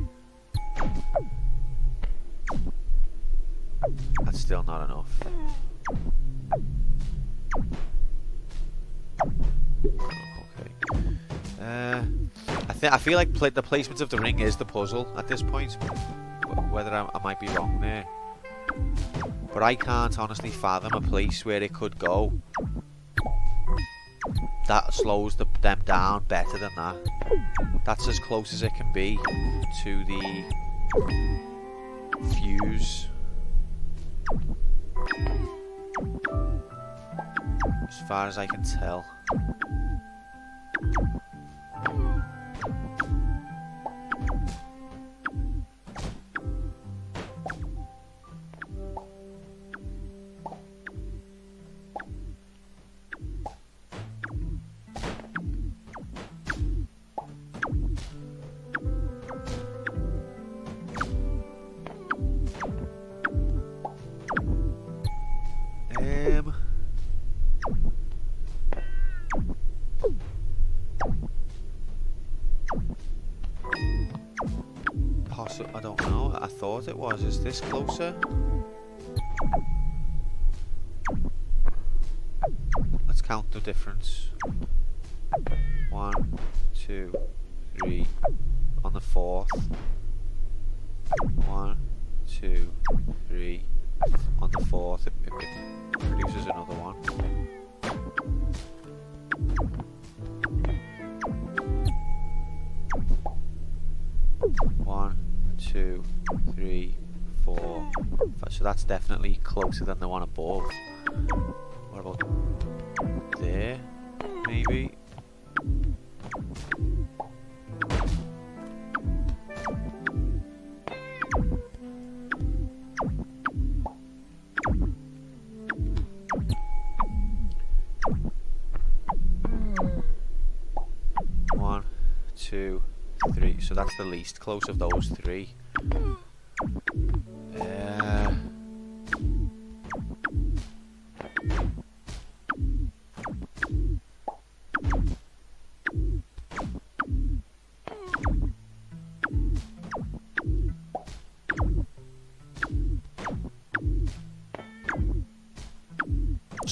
That's still not enough. Okay. I feel like the placement of the ring is the puzzle at this point. Whether I might be wrong there. But I can't honestly fathom a place where it could go that slows them down better than that. That's as close as it can be to the fuse. As far as I can tell. I don't know. I thought it was. Is this closer? Let's count the difference. 1, 2, 3 on the fourth. 1, 2, 3 on the fourth. It produces another one. One, 2, 3, 4, 5. So that's definitely closer than the one above. What about there? Maybe. One, 2, 3. So that's the least close of those three.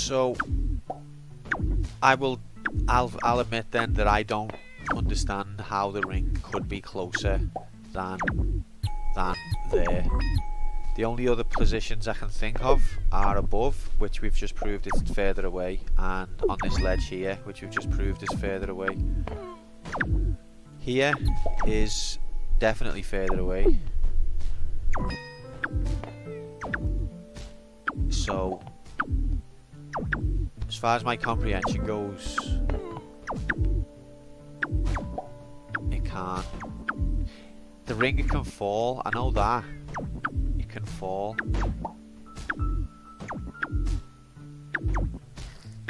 So I'll admit then that I don't understand how the ring could be closer than there. The only other positions I can think of are above, which we've just proved it's further away, and on this ledge here, which we've just proved is further away. Here is definitely further away. So, as far as my comprehension goes, it can't. The ring can fall, I know that. It can fall.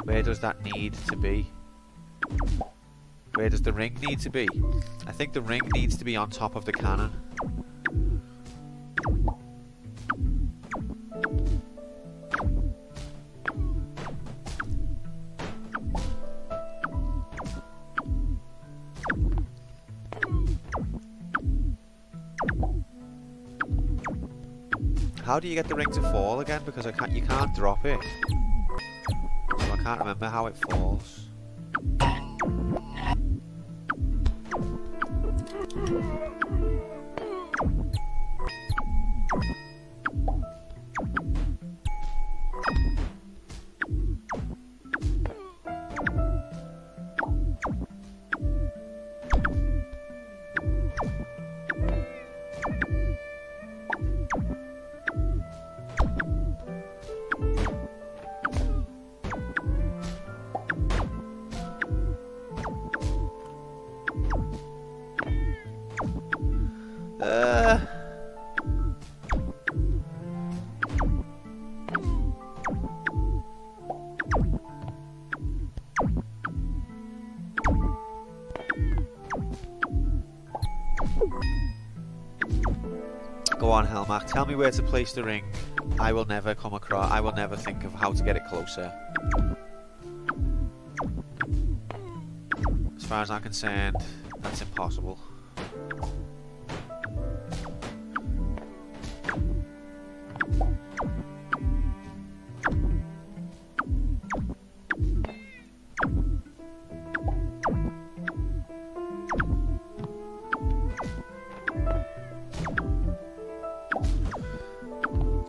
Where does that need to be? Where does the ring need to be? I think the ring needs to be on top of the cannon. How do you get the ring to fall again? Because you can't drop it. So I can't remember how it falls. Go on, Helmac, tell me where to place the ring. I will never think of how to get it closer. As far as I'm concerned, that's impossible.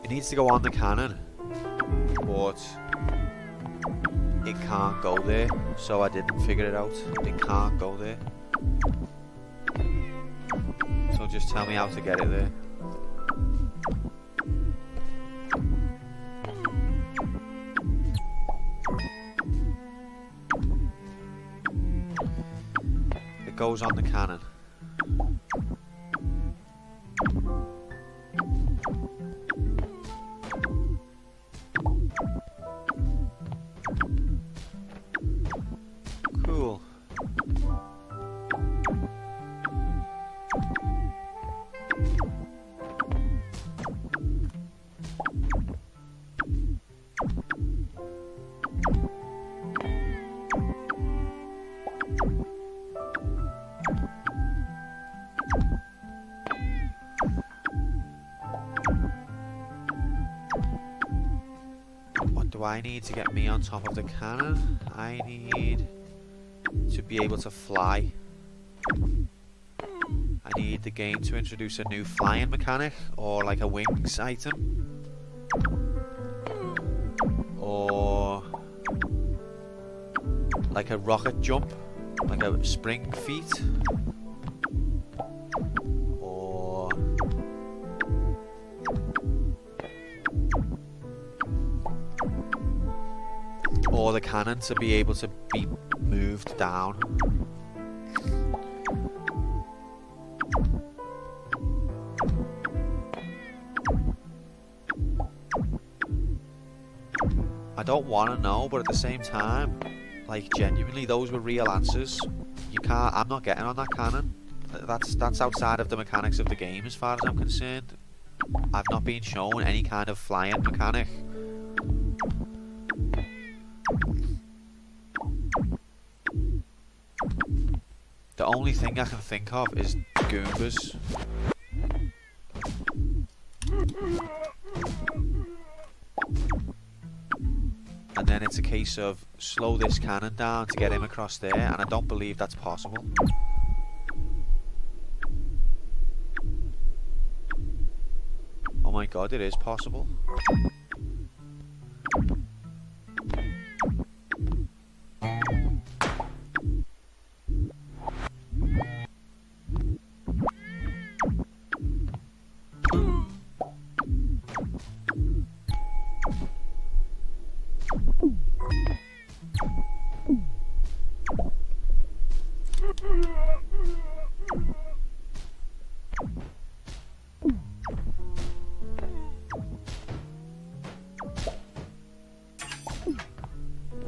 It needs to go on the cannon, but it can't go there, so I didn't figure it out. It can't go there. So just tell me how to get it there. It goes on the cannon. Cool. What do I need to get me on top of the cannon? I need to be able to fly. I need the game to introduce a new flying mechanic, or like a wings item, or like a rocket jump, like a spring feat, or the cannon to be able to be moved down. I don't want to know, but at the same time, like, genuinely, those were real answers. I'm not getting on that cannon. That's outside of the mechanics of the game as far as I'm concerned. I've not been shown any kind of flying mechanic. The only thing I can think of is Goombas. And then it's a case of slow this cannon down to get him across there, and I don't believe that's possible. Oh my god, it is possible.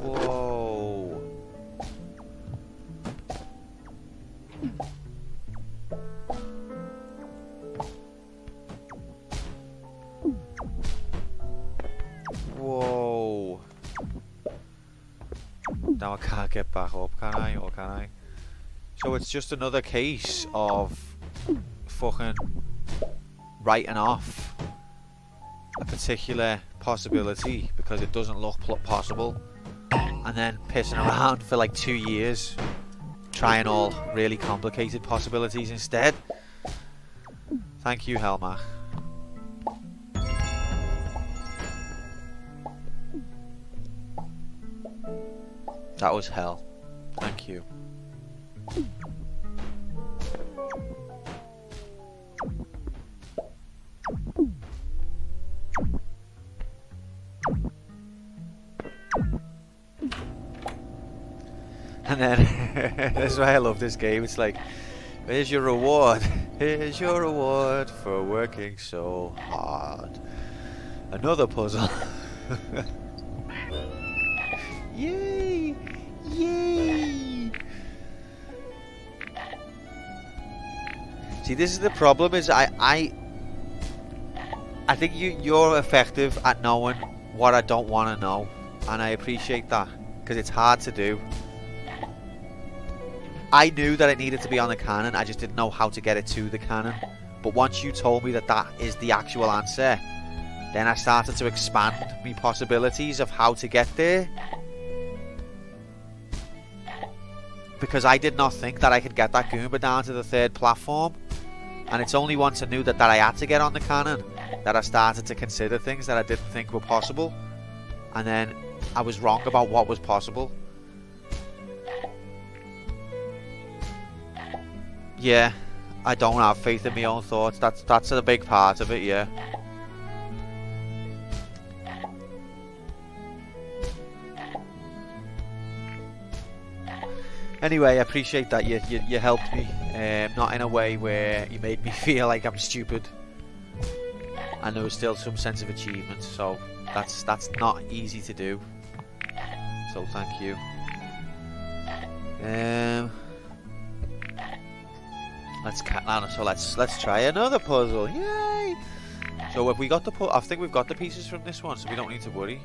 Whoa. Whoa. Now I can't get back up, can I? Or can I? So it's just another case of fucking writing off a particular possibility because it doesn't look possible, and then pissing around for like 2 years trying all really complicated possibilities instead. Thank you, Helmach. That was hell. Thank you. And then, that's why I love this game. It's like, here's your reward. Here's your reward for working so hard. Another puzzle. Yay! Yay! See, this is the problem. Is I think you're effective at knowing what I don't want to know, and I appreciate that because it's hard to do. I knew that it needed to be on the cannon, I just didn't know how to get it to the cannon. But once you told me that that is the actual answer, then I started to expand my possibilities of how to get there. Because I did not think that I could get that Goomba down to the 3rd platform. And it's only once I knew that I had to get on the cannon that I started to consider things that I didn't think were possible. And then I was wrong about what was possible. Yeah, I don't have faith in my own thoughts. That's a big part of it, yeah. Anyway, I appreciate that you helped me, not in a way where you made me feel like I'm stupid. And there was still some sense of achievement, so that's not easy to do. So thank you. Let's try another puzzle. Yay! So have we got I think we've got the pieces from this one, so we don't need to worry.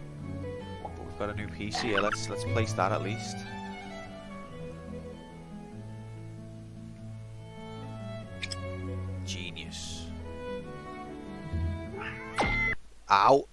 But we've got a new piece here. Let's place that at least. Genius. Ow.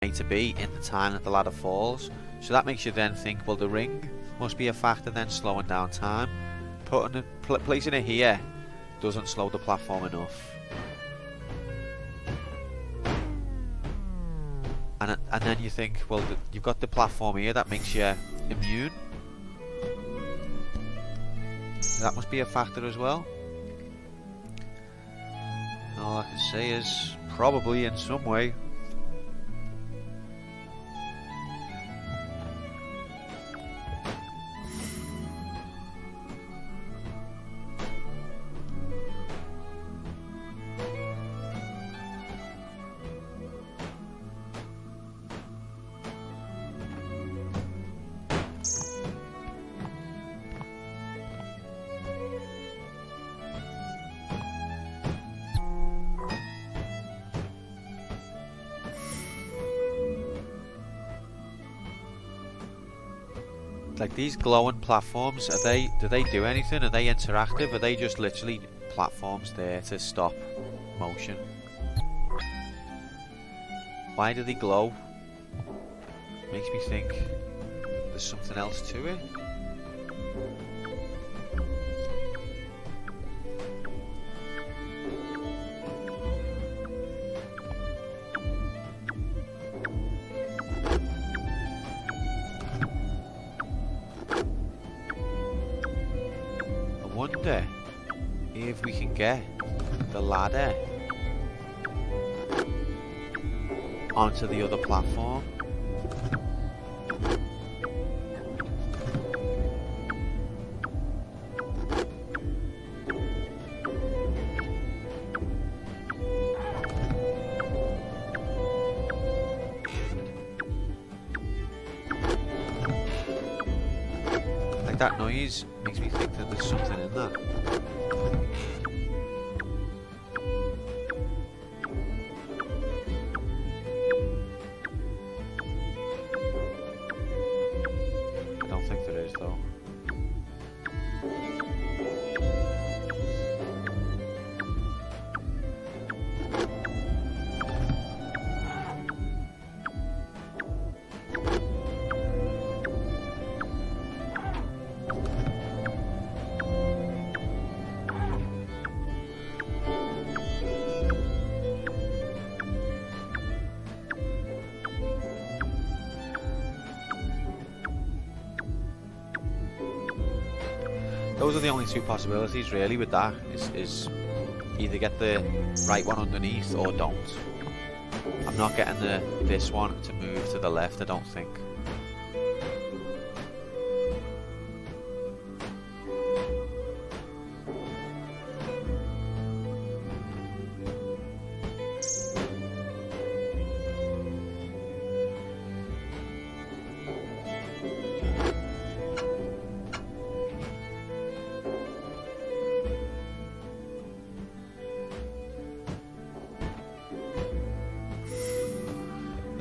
A to B in the time that the ladder falls. So that makes you then think, well, the ring must be a factor then slowing down time. Placing it here doesn't slow the platform enough. And then you think, well, you've got the platform here that makes you immune. That must be a factor as well. All I can say is probably in some way. Like these glowing platforms, do they do anything? Are they interactive? Are they just literally platforms there to stop motion? Why do they glow? Makes me think there's something else to it. Wonder if we can get the ladder onto the other platform. Like that noise makes me think that there's something in that. I don't think there is though. Those are the only two possibilities really with that, is either get the right one underneath or don't. I'm not getting this one to move to the left, I don't think.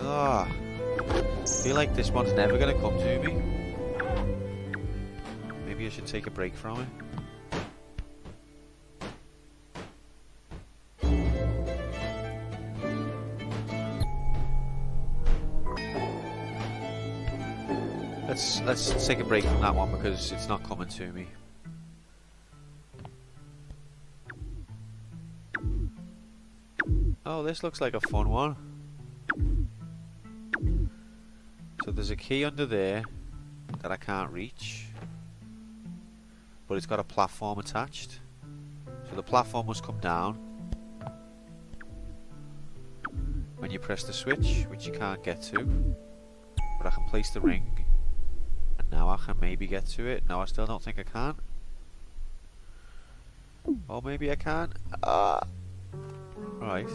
I feel like this one's never going to come to me. Maybe I should take a break from it. Let's take a break from that one because it's not coming to me. Oh, this looks like a fun one. So there's a key under there that I can't reach, but it's got a platform attached. So the platform must come down when you press the switch, which you can't get to. But I can place the ring, and now I can maybe get to it. No, I still don't think I can. Or maybe I can. Right.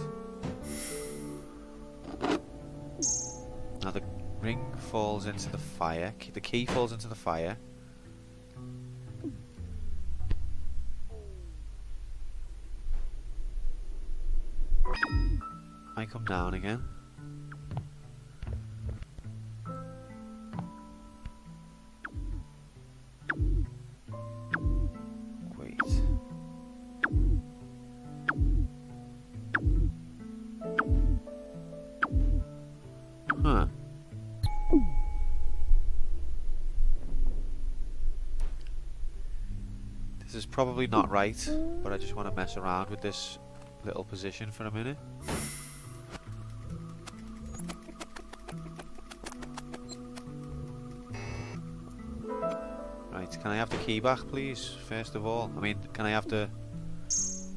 Now the ring falls into the fire. The key falls into the fire. I come down again. Wait. This is probably not right, but I just want to mess around with this little position for a minute. Right, can I have the key back, please? First of all, I mean, can I have the...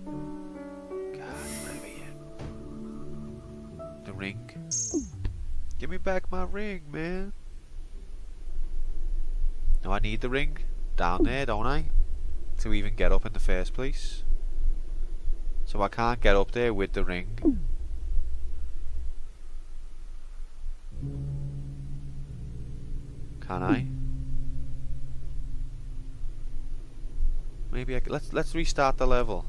God, whatever here. The ring. Give me back my ring, man. No, I need the ring down there, don't I? To even get up in the first place. So I can't get up there with the ring. Can I? Maybe I could, let's restart the level.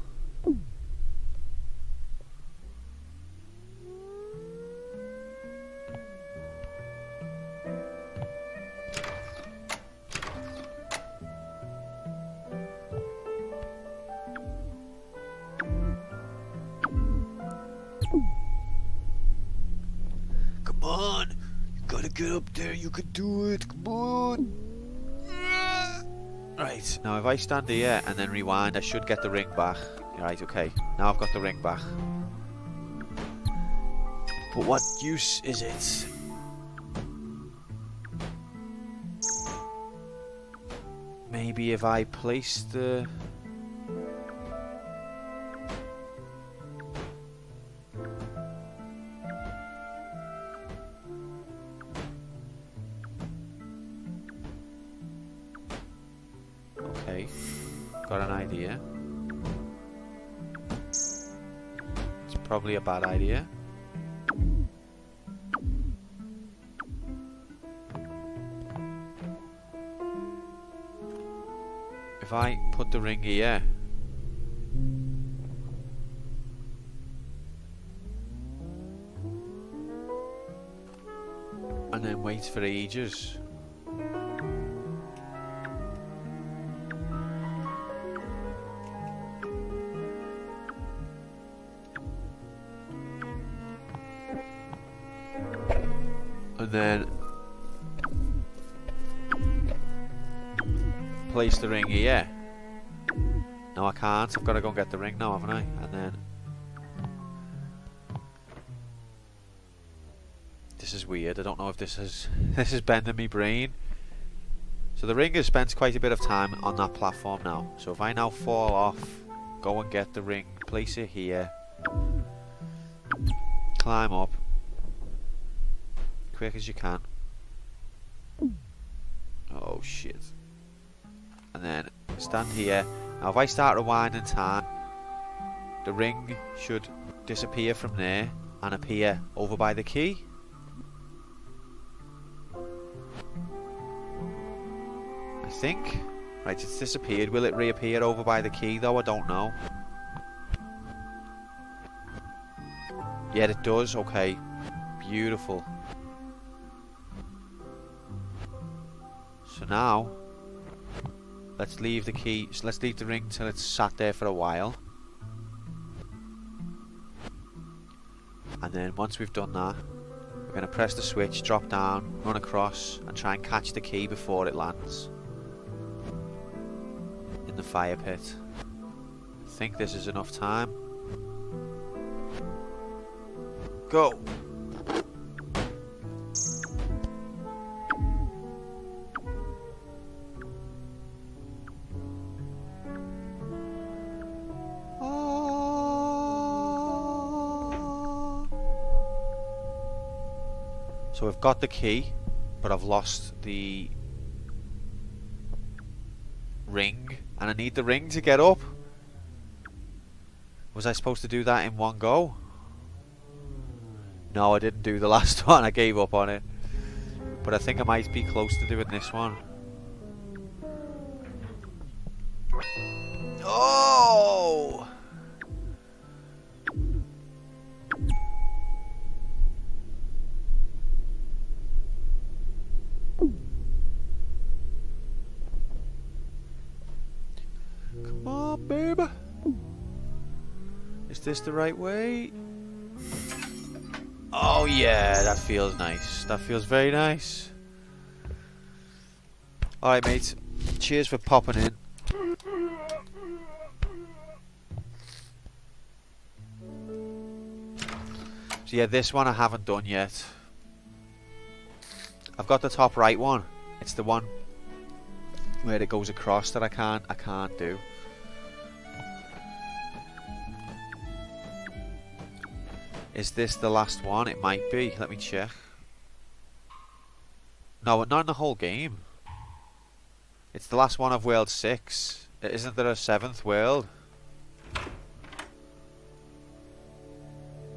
Come on, you gotta get up there. You can do it. Come on. Right, now if I stand here and then rewind, I should get the ring back. Right, okay. Now I've got the ring back. But what use is it? Maybe if I place the... Okay, got an idea. It's probably a bad idea. If I put the ring here, and then wait for ages. And then place the ring here. No, I can't. I've got to go and get the ring now, haven't I? And then this is weird. I don't know if this is bending me brain. So the ring has spent quite a bit of time on that platform now. So if I now fall off, go and get the ring, place it here, climb up quick as you can. Oh shit. And then stand here. Now if I start rewinding time, the ring should disappear from there and appear over by the key. I think. Right, it's disappeared. Will it reappear over by the key though? I don't know. Yeah, it does. Okay. Beautiful. So now, let's leave the key, so let's leave the ring till it's sat there for a while. And then once we've done that, we're going to press the switch, drop down, run across, and try and catch the key before it lands in the fire pit. I think this is enough time. Go! So I've got the key, but I've lost the ring, and I need the ring to get up. Was I supposed to do that in one go? No, I didn't do the last one. I gave up on it. But I think I might be close to doing this one. Oh! Come on, baby. Is this the right way? Oh yeah, that feels nice. That feels very nice. Alright, mate. Cheers for popping in. So yeah, this one I haven't done yet. I've got the top right one. It's the one where it goes across that I can't do. Is this the last one? It might be. Let me check. No, not in the whole game. It's the last one of World 6. Isn't there a 7th world?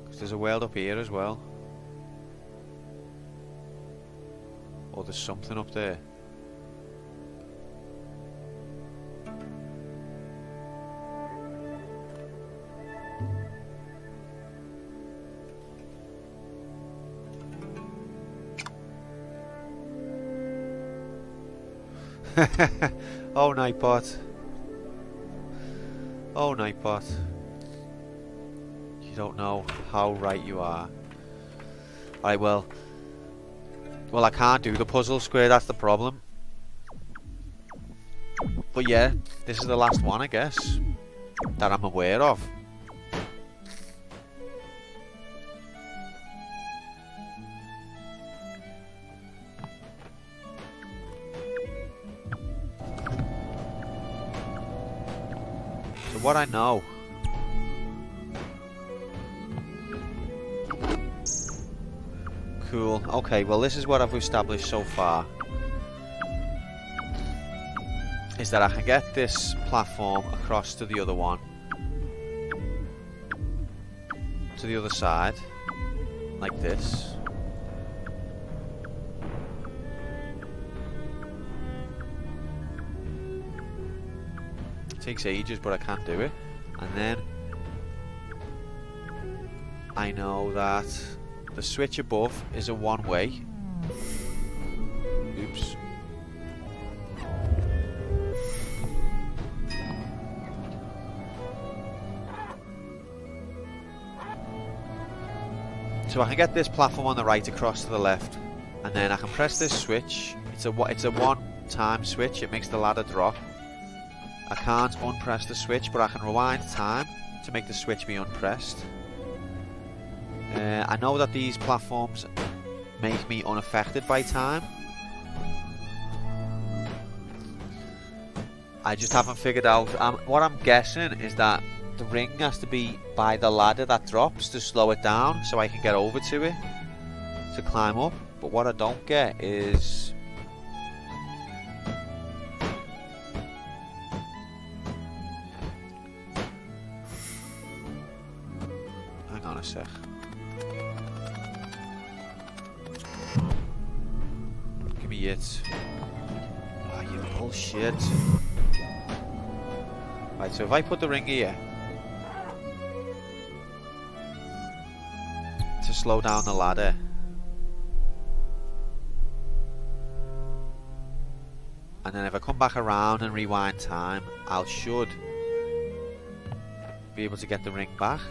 Because there's a world up here as well. Or there's something up there. Oh, Nightbot. Oh, Nightbot. You don't know how right you are. Alright, well, I can't do the puzzle square, that's the problem. But yeah, this is the last one, I guess, that I'm aware of. So what I know... Cool. Okay, well this is what I've established so far. Is that I can get this platform across to the other one. To the other side. Like this. It takes ages, but I can't do it. And then I know that the switch above is a one-way. Oops. So I can get this platform on the right across to the left, and then I can press this switch. It's a one-time switch. It makes the ladder drop. I can't unpress the switch, but I can rewind time to make the switch be unpressed. I know that these platforms make me unaffected by time. I just haven't figured out... what I'm guessing is that the ring has to be by the ladder that drops to slow it down, so I can get over to it to climb up. But what I don't get is... Hang on a sec. Give me it. Oh, you bullshit. Right, so if I put the ring here to slow down the ladder, and then if I come back around and rewind time, I should be able to get the ring back.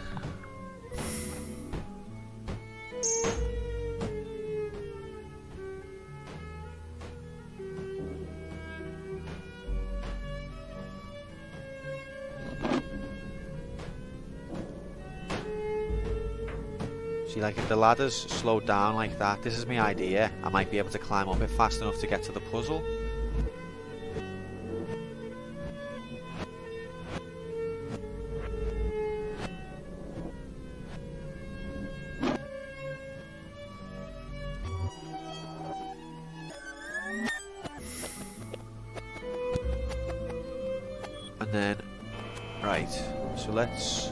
See, like if the ladder's slowed down like that, this is my idea. I might be able to climb up it fast enough to get to the puzzle. And then, right, so let's...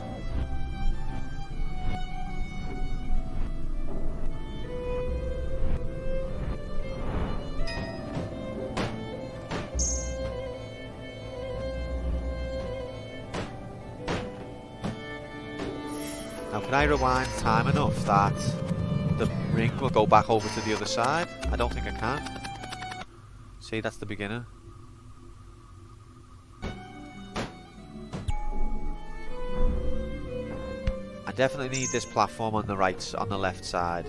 Now, can I rewind time enough that the ring will go back over to the other side? I don't think I can. See, that's the beginner. I definitely need this platform on the left side.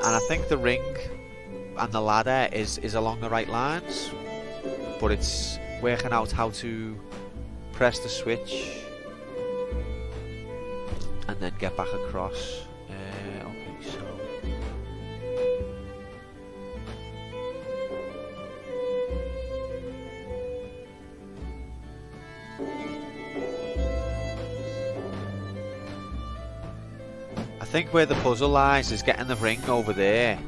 And I think the ring and the ladder is along the right lines, but it's working out how to press the switch and then get back across. Okay, so I think where the puzzle lies is getting the ring over there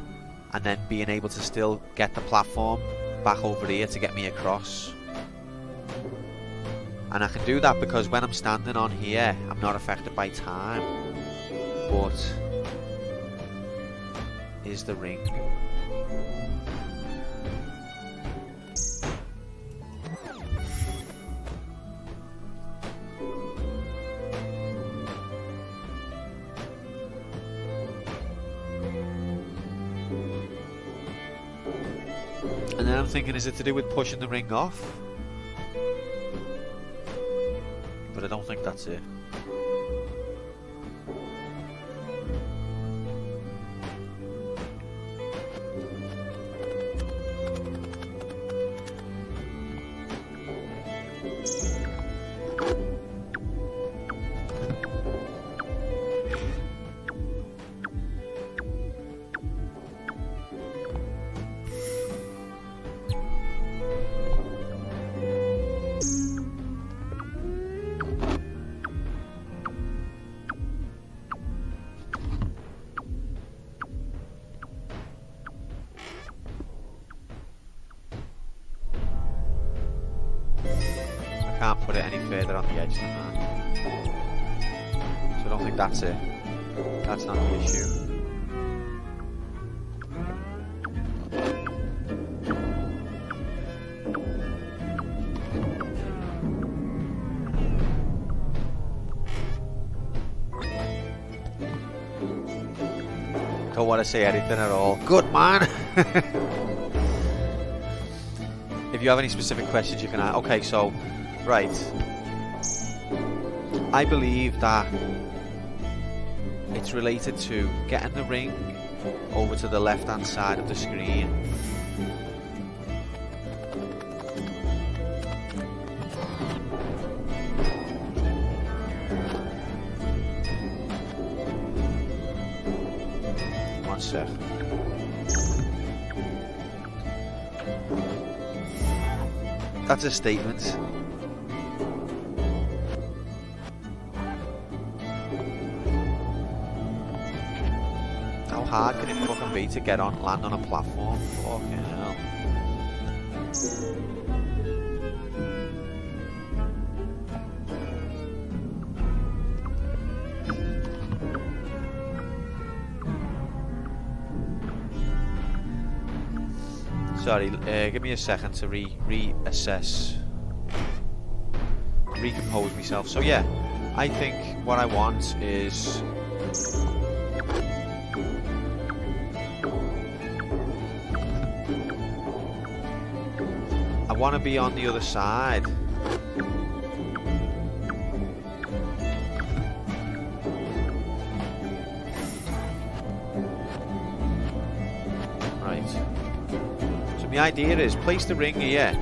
and then being able to still get the platform back over here to get me across. And I can do that because when I'm standing on here, I'm not affected by time. But is the ring? And then I'm thinking, is it to do with pushing the ring off? But I don't think that's it. Can't put it any further on the edge than that. So I don't think that's it. That's not the issue. Don't want to say anything at all. Good man! If you have any specific questions you can ask. Okay, so right, I believe that it's related to getting the ring over to the left hand side of the screen. One sec. That's a statement. How hard can it fucking be to get on, land on a platform? Fucking hell. Sorry, give me a second to reassess, recompose myself. So yeah, I think what I want is I want to be on the other side. Right. So my idea is place the ring here.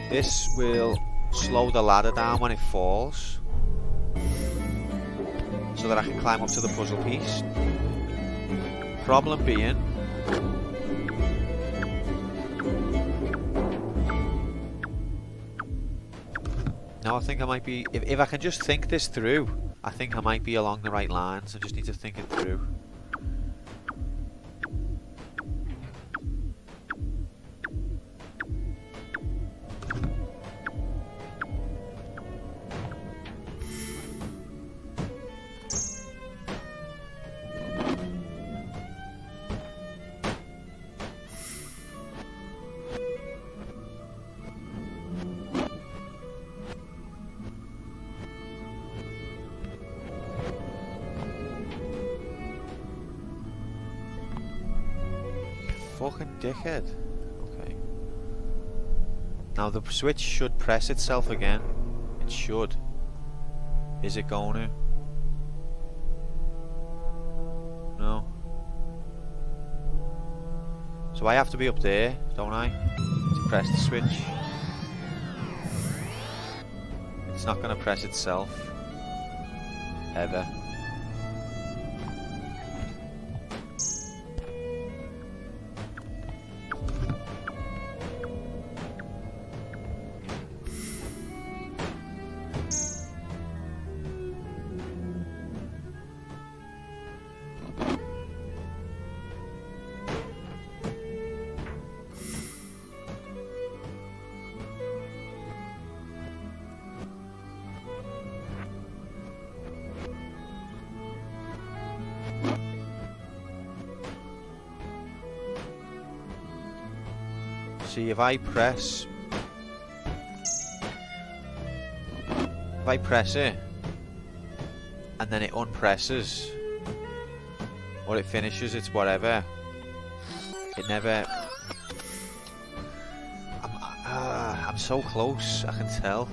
This will slow the ladder down when it falls, so that I can climb up to the puzzle piece. Problem being, now I think I might be, if I can just think this through, I think I might be along the right lines. I just need to think it through. Fucking dickhead. Okay. Now the switch should press itself again. It should. Is it going to? No. So I have to be up there, don't I? To press the switch. It's not going to press itself. Ever. See, if I press it and then it unpresses or it finishes, it's whatever. It never. I'm so close, I can tell.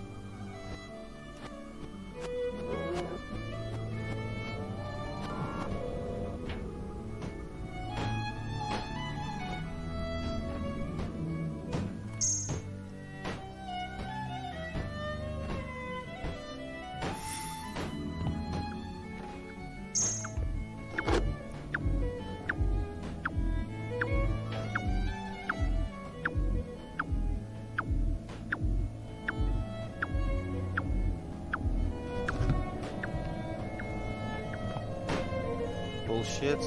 Bullshit.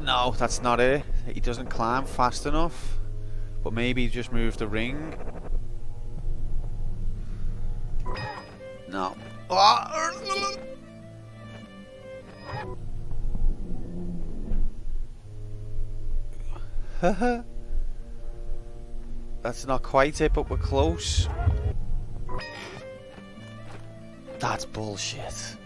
No, that's not it. He doesn't climb fast enough. But maybe just move the ring. No. That's not quite it, but we're close. That's bullshit.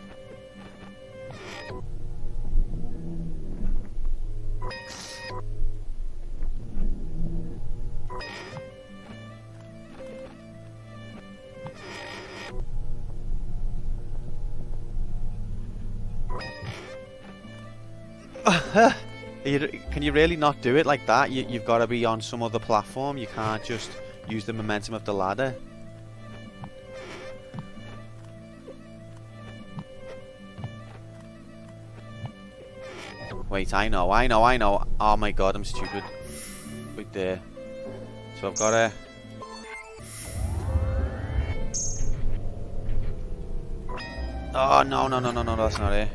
Can you really not do it like that? You've got to be on some other platform. You can't just use the momentum of the ladder. Wait, I know. Oh my god, I'm stupid. Wait there. So I've got to... Oh, no, that's not it.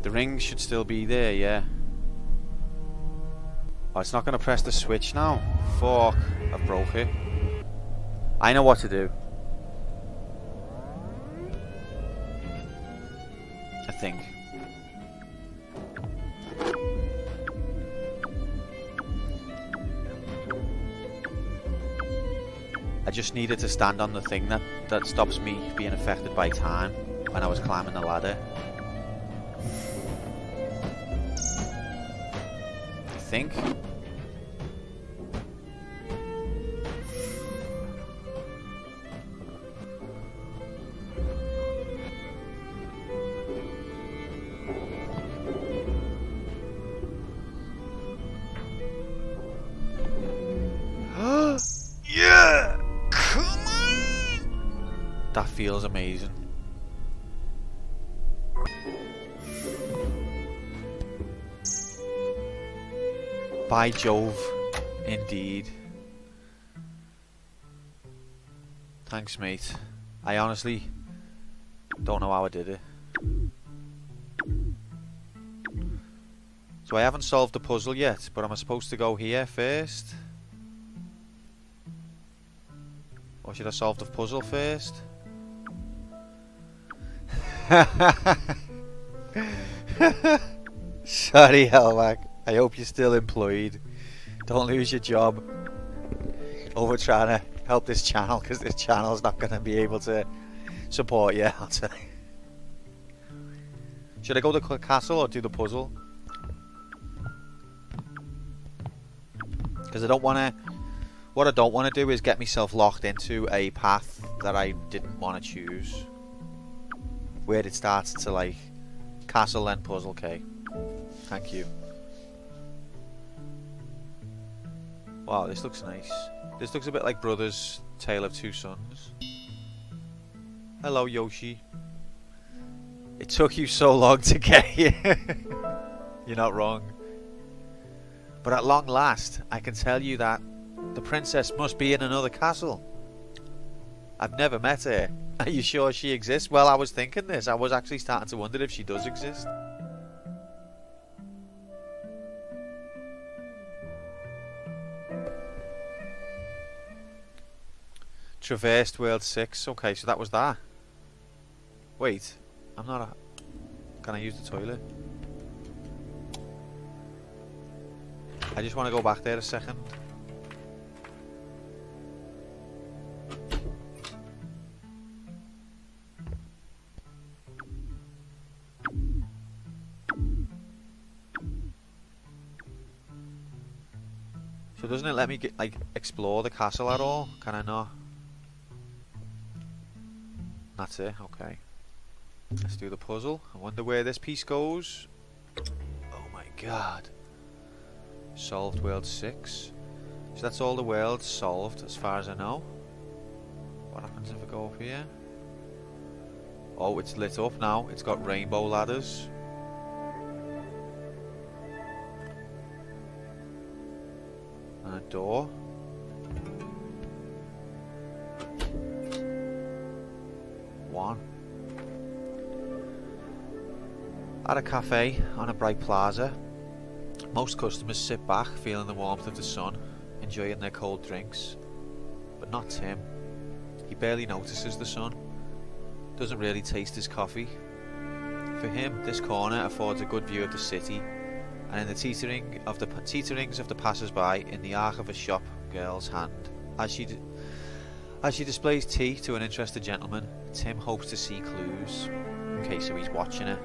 The ring should still be there, yeah. Oh, it's not going to press the switch now. Fuck, I've broke it. I know what to do. I think. I just needed to stand on the thing that stops me being affected by time when I was climbing the ladder. I think. Yeah! Come on! That feels amazing. By Jove, indeed. Thanks, mate. I honestly don't know how I did it. So I haven't solved the puzzle yet, but am I supposed to go here first? Or should I solve the puzzle first? Sorry, Hellback. I hope you're still employed. Don't lose your job over trying to help this channel, because this channel's not going to be able to support you. I'll tell you. Should I go to the castle or do the puzzle? Because I don't want to... What I don't want to do is get myself locked into a path that I didn't want to choose. Where it starts to like... Castle then puzzle, okay. Thank you. Wow, this looks nice. This looks a bit like Brothers, Tale of Two Sons. Hello, Yoshi. It took you so long to get here. You're not wrong. But at long last, I can tell you that the princess must be in another castle. I've never met her. Are you sure she exists? Well, I was thinking this. I was actually starting to wonder if she does exist. Traversed World 6. Okay, so that was that. Wait. I'm not a... Can I use the toilet? I just want to go back there a second. So doesn't it let me get, like, explore the castle at all? Can I not? That's it, okay. Let's do the puzzle. I wonder where this piece goes. Oh my god. Solved world 6. So that's all the worlds solved as far as I know. What happens if I go up here? Oh, it's lit up now. It's got rainbow ladders. And a door. One. At a cafe on a bright plaza, most customers sit back feeling the warmth of the sun, enjoying their cold drinks. But not Tim. He barely notices the sun, doesn't really taste his coffee. For him, this corner affords a good view of the city, and in the teeterings of the passers-by in the arc of a shop girl's hand. As she displays tea to an interested gentleman, Tim hopes to see clues. Okay, so he's watching her.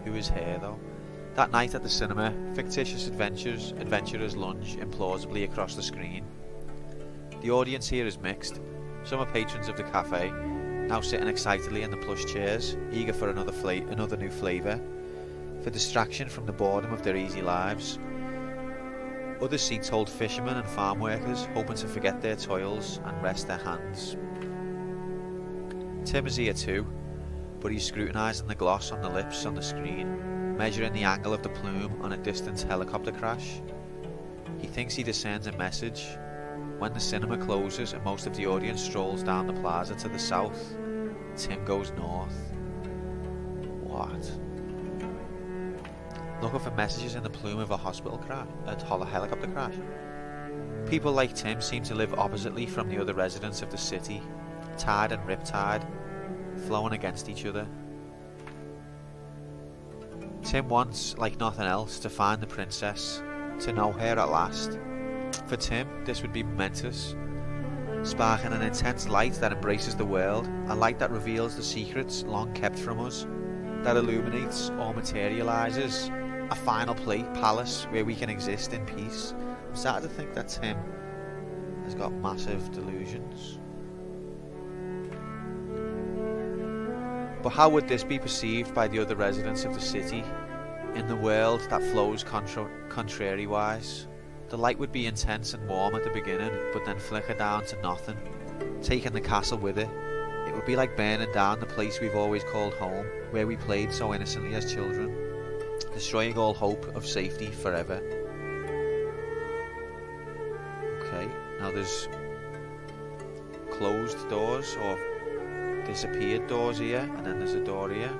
Who is here though? That night at the cinema, fictitious adventurers lunge implausibly across the screen. The audience here is mixed. Some are patrons of the cafe, now sitting excitedly in the plush chairs, eager for another new flavour, for distraction from the boredom of their easy lives. Other seats hold fishermen and farm workers, hoping to forget their toils and rest their hands. Tim is here too, but he's scrutinising the gloss on the lips on the screen, measuring the angle of the plume on a distant helicopter crash. He thinks he discerns a message. When the cinema closes and most of the audience strolls down the plaza to the south, Tim goes north. What? Looking for messages in the plume of a helicopter crash. People like Tim seem to live oppositely from the other residents of the city, tide and riptide, flowing against each other. Tim wants, like nothing else, to find the princess, to know her at last. For Tim, this would be momentous, sparking an intense light that embraces the world, a light that reveals the secrets long kept from us, that illuminates or materialises a final palace where we can exist in peace. I'm starting to think that Tim has got massive delusions. But how would this be perceived by the other residents of the city, in the world that flows contrary-wise? The light would be intense and warm at the beginning, but then flicker down to nothing, taking the castle with it. It would be like burning down the place we've always called home, where we played so innocently as children, destroying all hope of safety forever. Okay, now there's closed doors or disappeared doors here, and then there's a door here.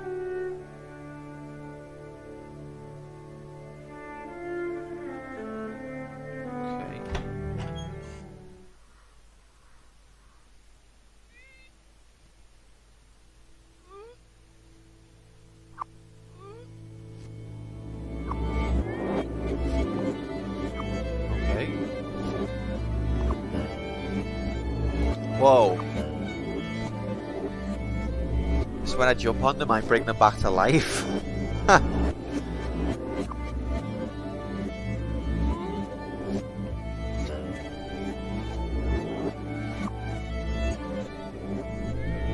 Okay. Okay. Whoa. So when I jump on them, I bring them back to life.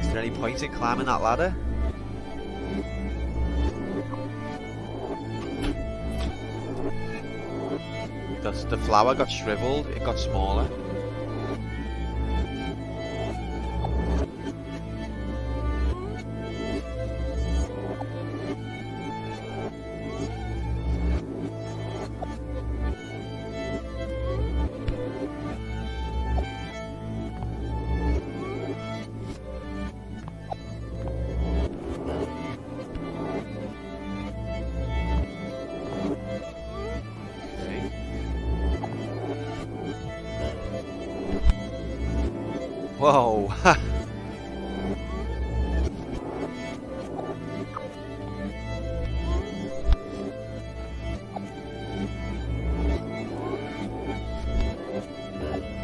Is there any point in climbing that ladder? The flower got shriveled, it got smaller. Whoa!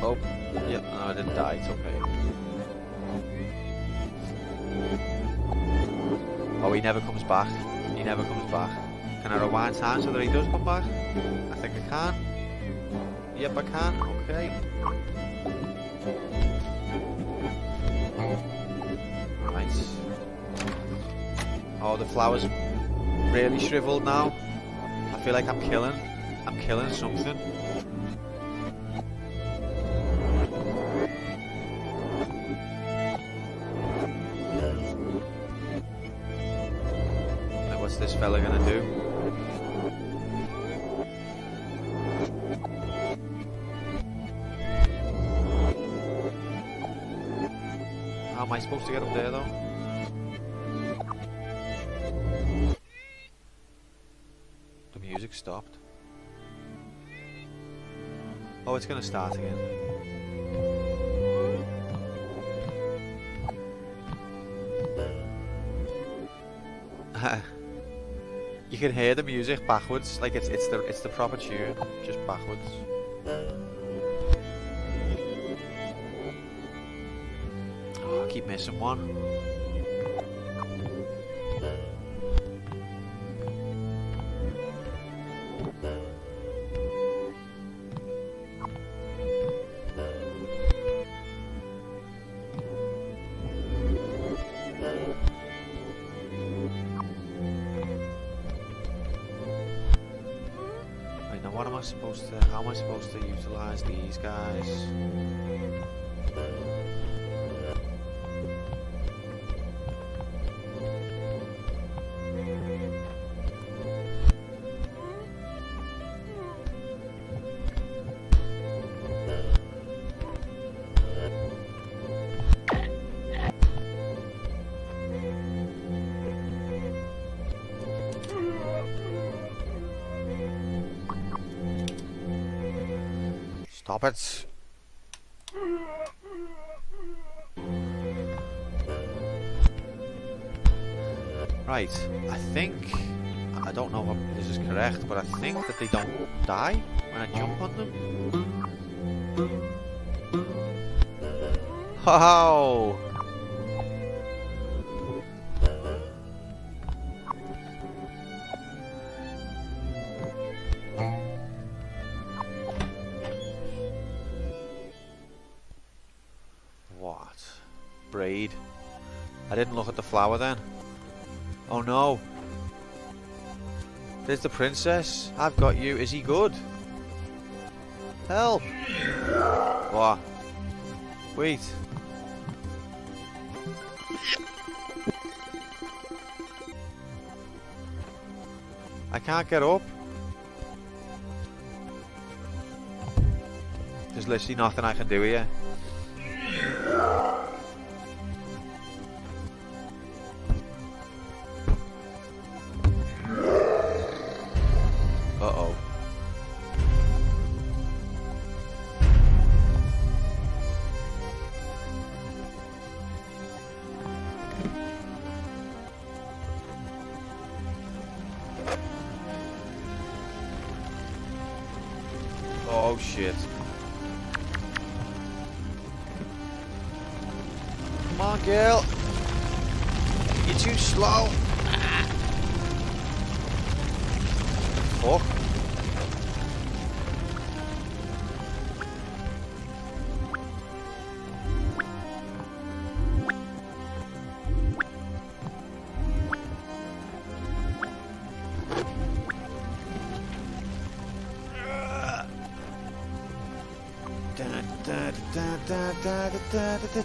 Oh, yeah, no, I didn't die, it's okay. Oh, he never comes back. He never comes back. Can I rewind time so that he does come back? I think I can. Yep, I can. Okay. Nice. Oh, the flower's really shriveled now. I feel like I'm killing something. Like, what's this fella gonna do? How am I supposed to get up there though? The music stopped. Oh, it's gonna start again. You can hear the music backwards, like it's the proper tune, just backwards. Oh, I keep missing one. What am I supposed to, how am I supposed to utilize these guys? Stop it. Right, I think, I don't know if this is correct, but I think that they don't die when I jump on them. Oh! What? Braid. I didn't look at the flower then. Oh no. There's the princess. I've got you. Is he good? Help. What? Wait. I can't get up. There's literally nothing I can do here. Uh-oh. Oh shit. on, girl. You're too slow. Fuck.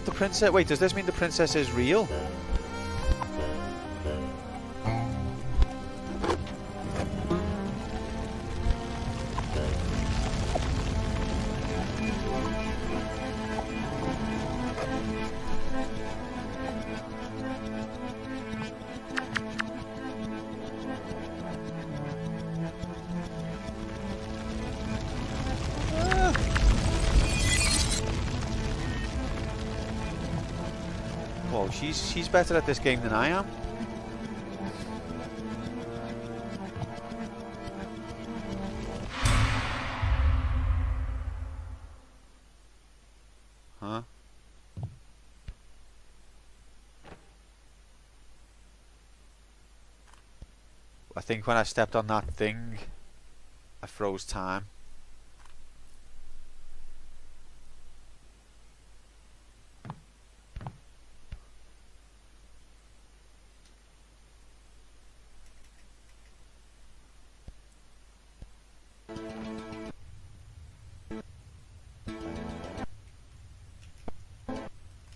The princess. Wait, does this mean the princess is real? Whoa, she's better at this game than I am. Huh? I think when I stepped on that thing, I froze time.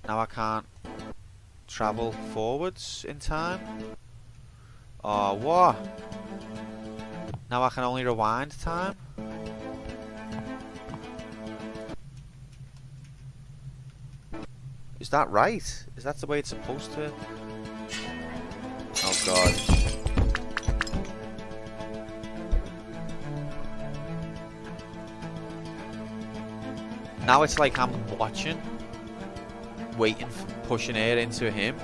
Now I can't travel forwards in time. Oh, what? Now I can only rewind time? Is that right? Is that the way it's supposed to? Oh god. Now it's like I'm watching, waiting, pushing air into him.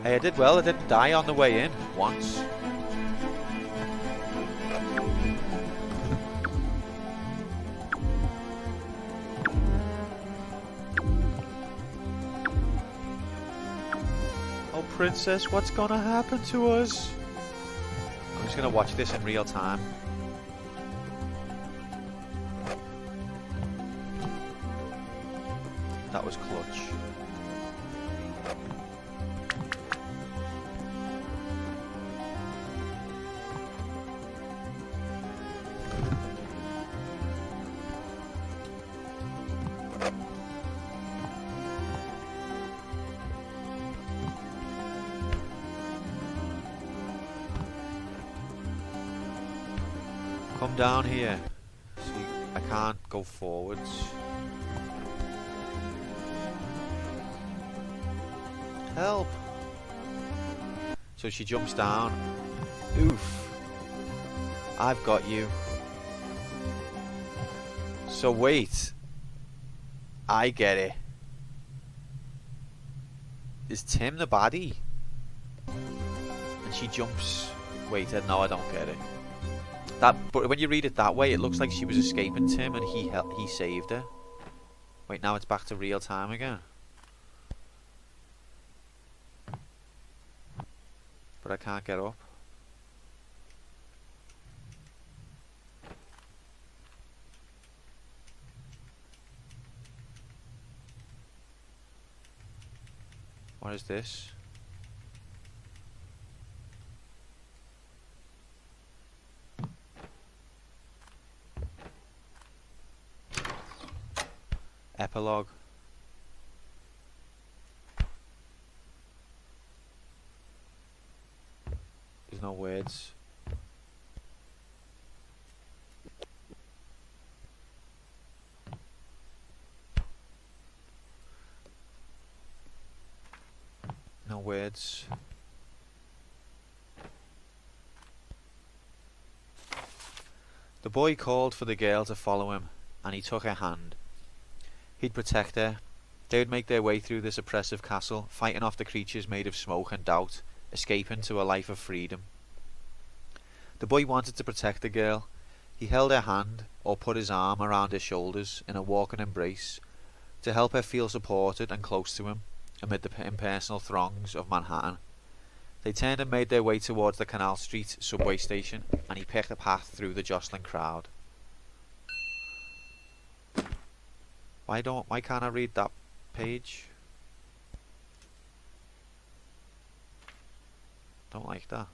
Hey, I did well. I didn't die on the way in once. Oh, princess, what's gonna happen to us? I'm just gonna watch this in real time. That was clutch. Come down here. See, I can't go forwards. Help! So she jumps down. Oof. I've got you. So wait. I get it. Is Tim the baddie? And she jumps. Wait, no, I don't get it. But when you read it that way, it looks like she was escaping Tim and he saved her. Wait, now it's back to real time again. But I can't get up. What is this? Epilogue. There's no words. No words. The boy called for the girl to follow him, and he took her hand. He'd protect her. They would make their way through this oppressive castle, fighting off the creatures made of smoke and doubt, escaping to a life of freedom. The boy wanted to protect the girl. He held her hand or put his arm around her shoulders in a walking embrace to help her feel supported and close to him amid the impersonal throngs of Manhattan. They turned and made their way towards the Canal Street subway station, and he picked a path through the jostling crowd. Why can't I read that page? Don't like that.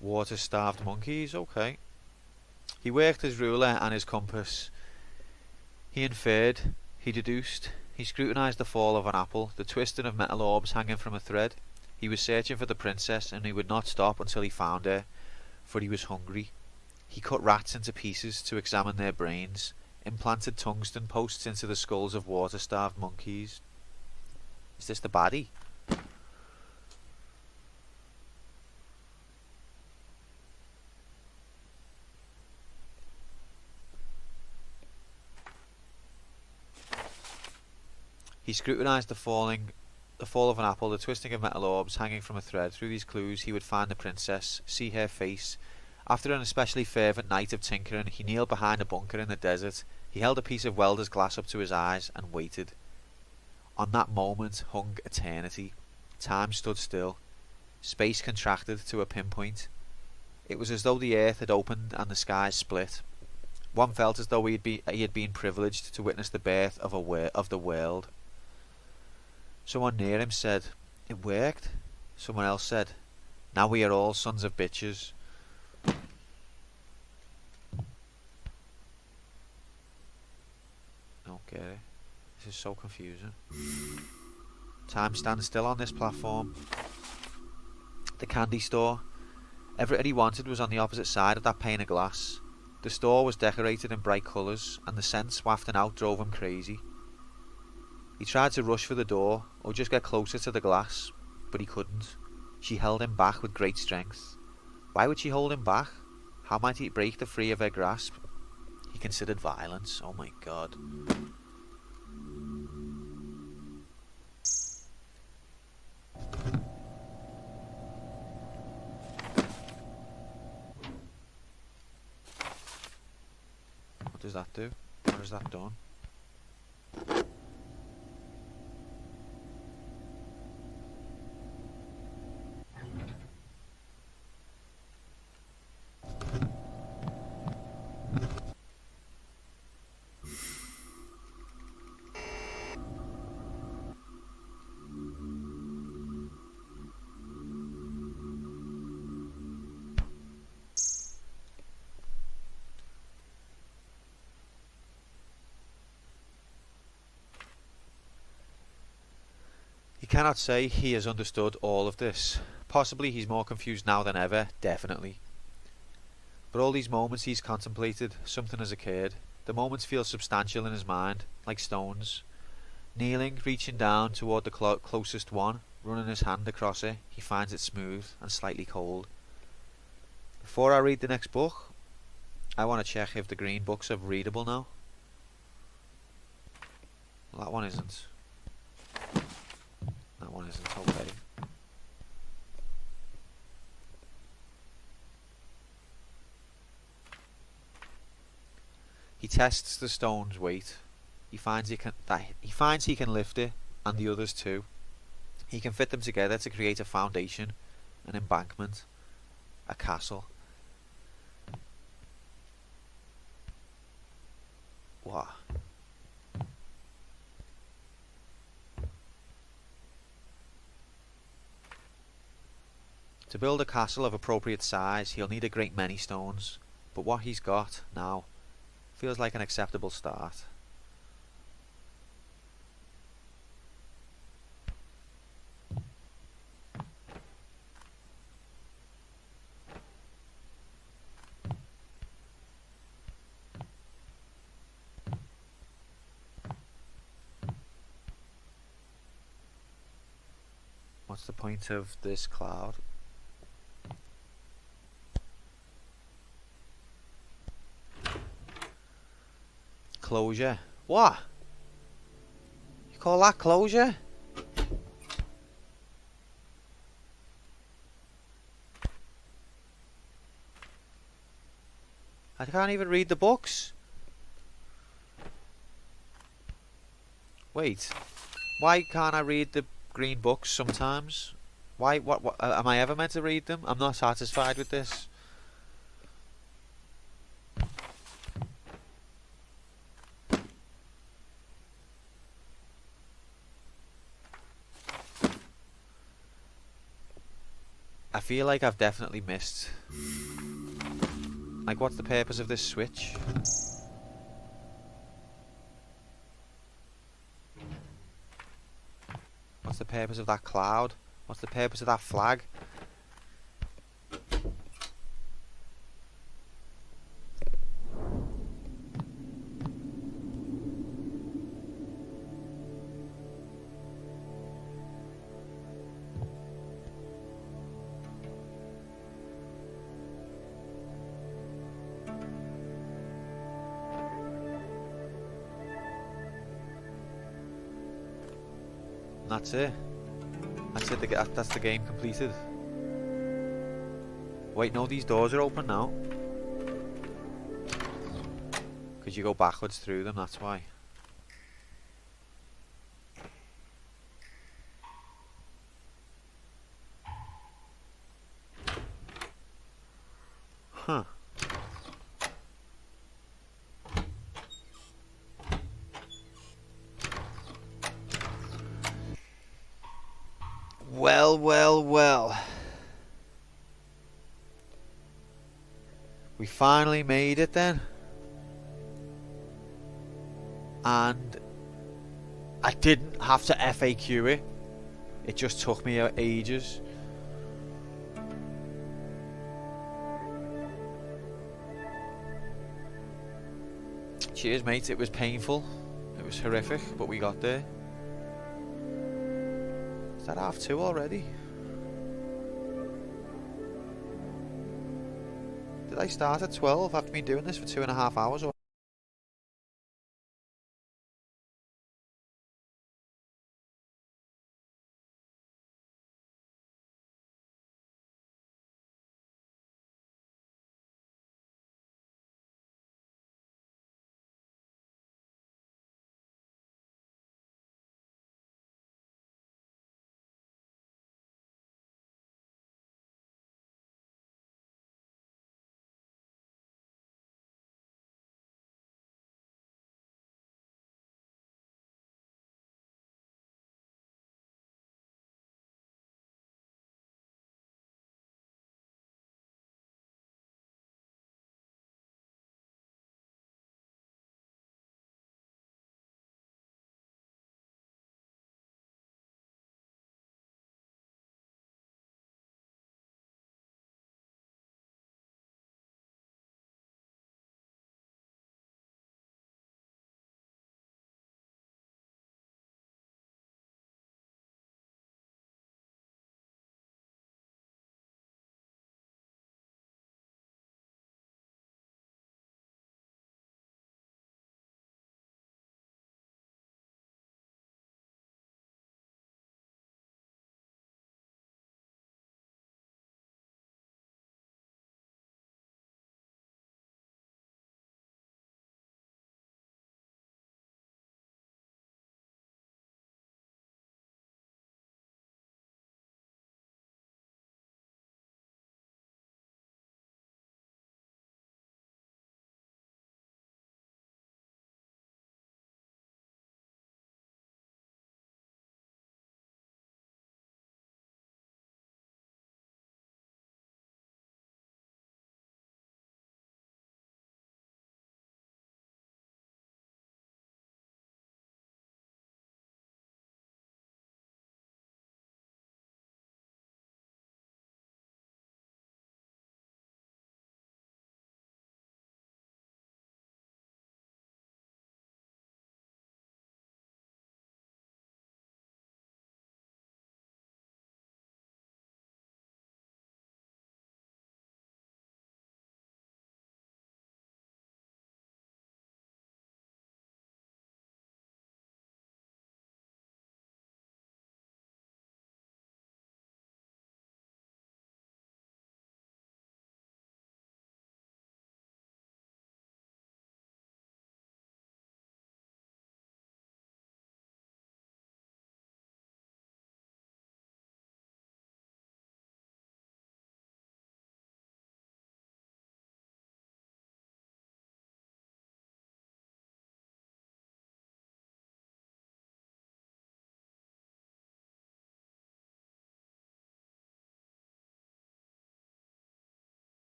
Water-starved monkeys, okay. He worked his ruler and his compass. He inferred, he deduced, he scrutinised the fall of an apple, the twisting of metal orbs hanging from a thread. He was searching for the princess, and he would not stop until he found her, for he was hungry. He cut rats into pieces to examine their brains, implanted tungsten posts into the skulls of water-starved monkeys. Is this the baddie? He scrutinised the fall of an apple, the twisting of metal orbs hanging from a thread. Through these clues he would find the princess, see her face. After an especially fervent night of tinkering, he kneeled behind a bunker in the desert. He held a piece of welder's glass up to his eyes and waited. On that moment hung eternity. Time stood still. Space contracted to a pinpoint. It was as though the earth had opened and the skies split. One felt as though he had been privileged to witness the birth of the world. Someone near him said, "It worked." Someone else said, "Now we are all sons of bitches." Okay, this is so confusing. Time stands still on this platform. The candy store. Everything he wanted was on the opposite side of that pane of glass. The store was decorated in bright colours, and the scents wafting out drove him crazy. He tried to rush for the door, or just get closer to the glass, but he couldn't. She held him back with great strength. Why would she hold him back? How might he break the free of her grasp? He considered violence. Oh my god. What does that do? What has that done? He cannot say he has understood all of this. Possibly he's more confused now than ever, definitely. But all these moments he's contemplated, something has occurred. The moments feel substantial in his mind, like stones. Kneeling, reaching down toward the closest one, running his hand across it, he finds it smooth and slightly cold. Before I read the next book, I want to check if the green books are readable now. Well, that one isn't. That one isn't, okay. He tests the stone's weight. He finds he can lift it, and the others too. He can fit them together to create a foundation, an embankment, a castle. What? To build a castle of appropriate size, he'll need a great many stones, but what he's got now feels like an acceptable start. What's the point of this cloud? Closure. What? You call that closure? I can't even read the books. Wait. Why can't I read the green books sometimes? Why? What? Am I ever meant to read them? I'm not satisfied with this. I feel like I've definitely missed. Like, what's the purpose of this switch? What's the purpose of that cloud? What's the purpose of that flag? And that's it. That's it. That's the game completed. Wait, no, these doors are open now. Because you go backwards through them, that's why. Huh. Well, well, well. We finally made it then. And I didn't have to FAQ it. It just took me ages. Cheers, mate. It was painful. It was horrific, but we got there. Is that 2:30 already? Did I start at 12 after been doing this for 2.5 hours? Or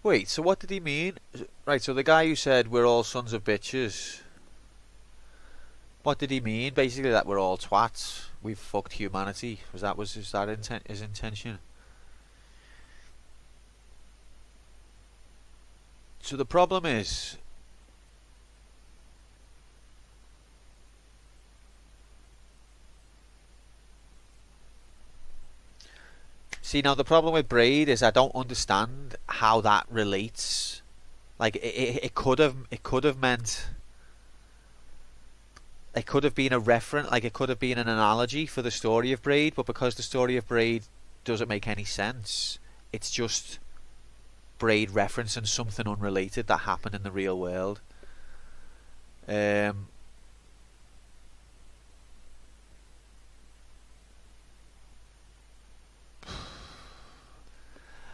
Wait, so what did he mean? Right, so the guy who said we're all sons of bitches, what did he mean? Basically that we're all twats. We've fucked humanity. Is that his intention? So the problem is, see, now the problem with Braid is I don't understand how that relates. Like it could have meant, it could have been a reference, like it could have been an analogy for the story of Braid, but because the story of Braid doesn't make any sense, it's just Braid referencing something unrelated that happened in the real world.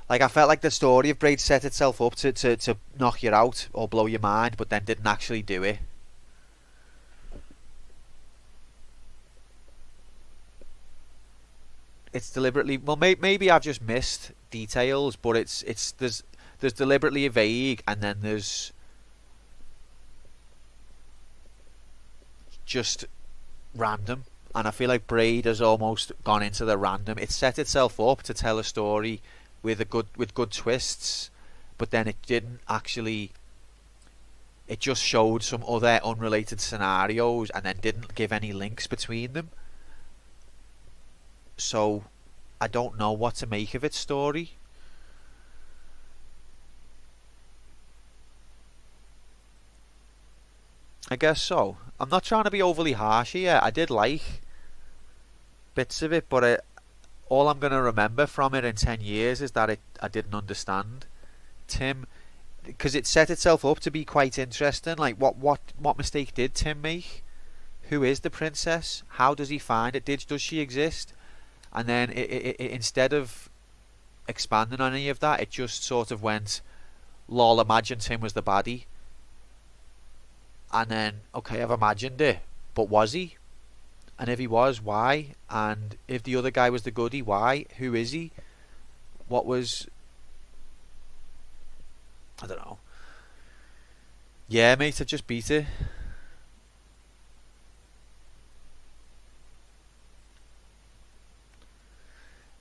Like I felt like the story of Braid set itself up to knock you out or blow your mind, but then didn't actually do it. It's deliberately, well, maybe I've just missed details, but there's deliberately vague, and then there's just random. And I feel like Braid has almost gone into the random. It set itself up to tell a story with good twists, but then it didn't actually. It just showed some other unrelated scenarios and then didn't give any links between them. So I don't know what to make of its story. I guess so. I'm not trying to be overly harsh here. I did like bits of it, but all I'm going to remember from it in 10 years is that I didn't understand Tim, because it set itself up to be quite interesting. Like what mistake did Tim make? Who is the princess? How does he find it? Does she exist? And then instead of expanding on any of that, it just sort of went, lol, imagine Tim was the baddie. And then, okay, I've imagined it, but was he? And if he was, why? And if the other guy was the goodie, why? Who is he? What was... I don't know. Yeah, mate, I just beat it.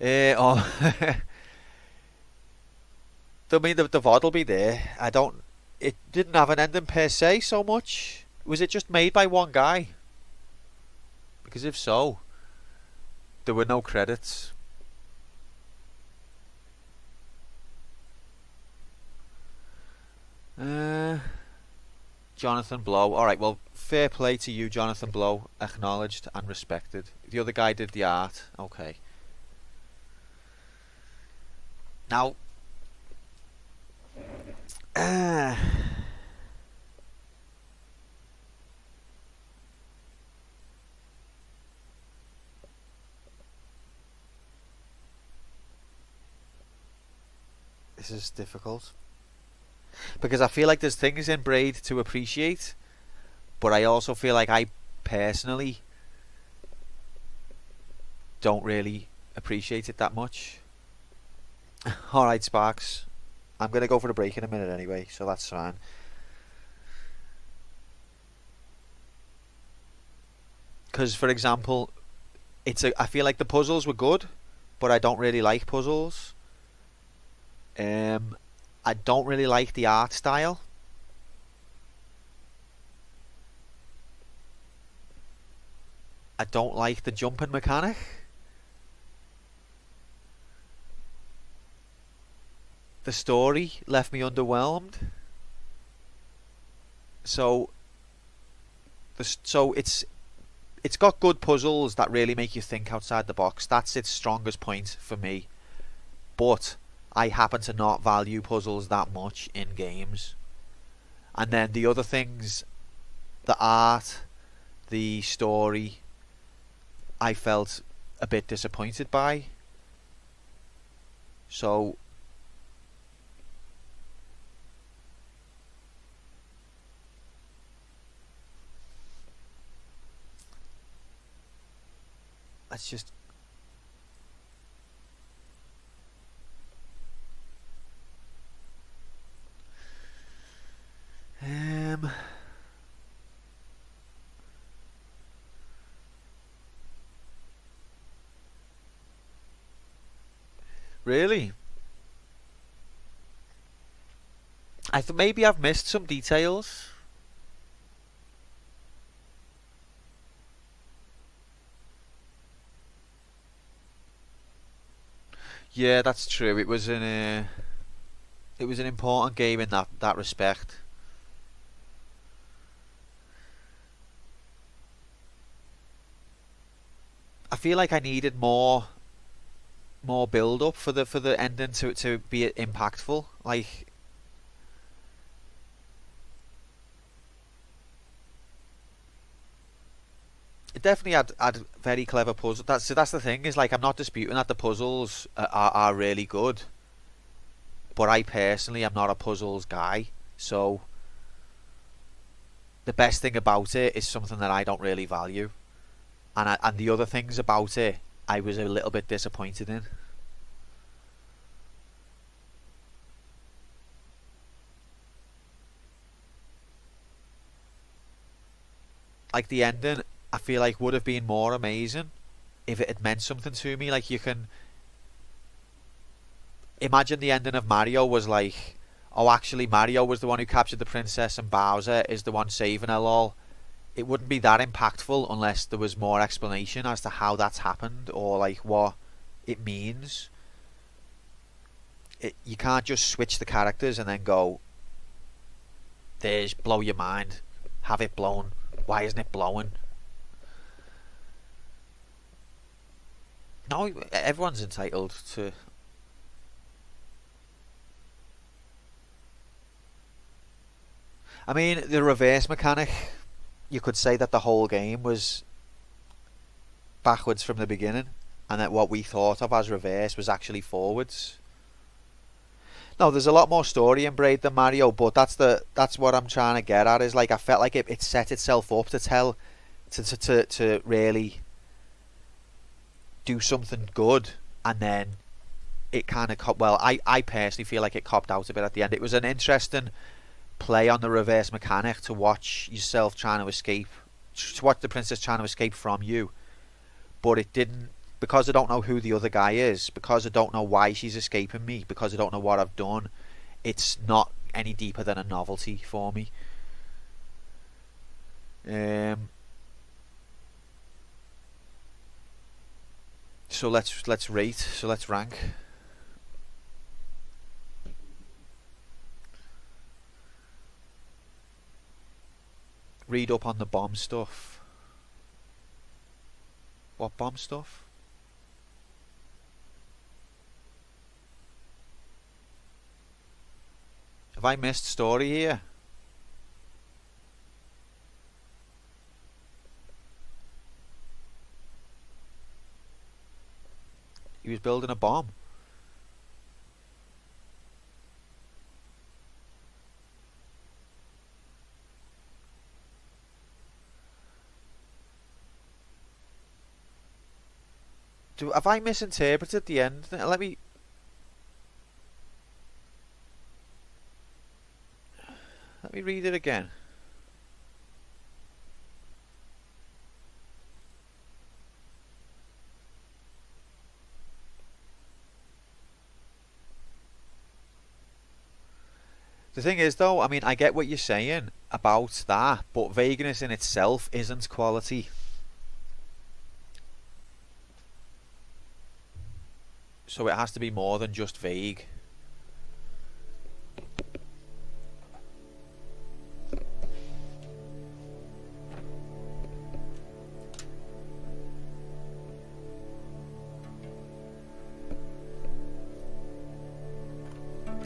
Oh... I mean, the VOD will be there. I don't... It didn't have an ending per se so much. Was it just made by one guy? Because if so, there were no credits. Jonathan Blow. Alright, well, fair play to you, Jonathan Blow. Acknowledged and respected. The other guy did the art. Okay. Now... this is difficult. Because I feel like there's things in Braid to appreciate, but I also feel like I personally don't really appreciate it that much. Alright, Sparks. I'm going to go for the break in a minute anyway, so that's fine. Because, for example, I feel like the puzzles were good, but I don't really like puzzles. I don't really like the art style. I don't like the jumping mechanic. The story left me underwhelmed. So it's got good puzzles that really make you think outside the box. That's its strongest point for me. But I happen to not value puzzles that much in games. And then the other things, the art, the story, I felt a bit disappointed by. So let's just... Really? I thought maybe I've missed some details. Yeah, that's true. It was an important game in that respect. I feel like I needed more build up for the ending to be impactful. Like it definitely had very clever puzzles. That's the thing is like I'm not disputing that the puzzles are really good, but I personally am not a puzzles guy. So the best thing about it is something that I don't really value, and the other things about it I was a little bit disappointed in. Like the ending, I feel like would have been more amazing if it had meant something to me. Like you can imagine the ending of Mario was like, oh, actually Mario was the one who captured the princess and Bowser is the one saving her. Lol. It wouldn't be that impactful unless there was more explanation as to how that's happened or like what it means. You can't just switch the characters and then go, there's blow your mind, have it blown. Why isn't it blowing? No, everyone's entitled to. I mean, the reverse mechanic, you could say that the whole game was backwards from the beginning, and that what we thought of as reverse was actually forwards. No, there's a lot more story in Braid than Mario, but that's what I'm trying to get at. Is like I felt like it set itself up to tell to really do something good, and then it kind of well, I personally feel like it copped out a bit at the end. It was an interesting play on the reverse mechanic to watch yourself trying to escape, to watch the princess trying to escape from you, but it didn't, because I don't know who the other guy is, because I don't know why she's escaping me, because I don't know what I've done. It's not any deeper than a novelty for me. So let's rate. So let's rank. Read up on the bomb stuff. What bomb stuff? Have I missed story here? He was building a bomb. Have I misinterpreted the end? Let me read it again. The thing is, though, I mean, I get what you're saying about that, but vagueness in itself isn't quality. So it has to be more than just vague.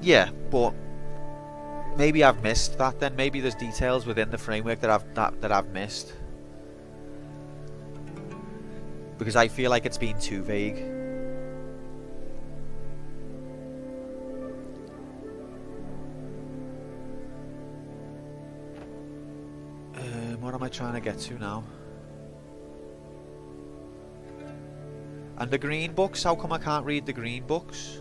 Yeah, but maybe I've missed that then. Maybe there's details within the framework that I've missed. Because I feel like it's been too vague. What am I trying to get to now? And the green books? How come I can't read the green books?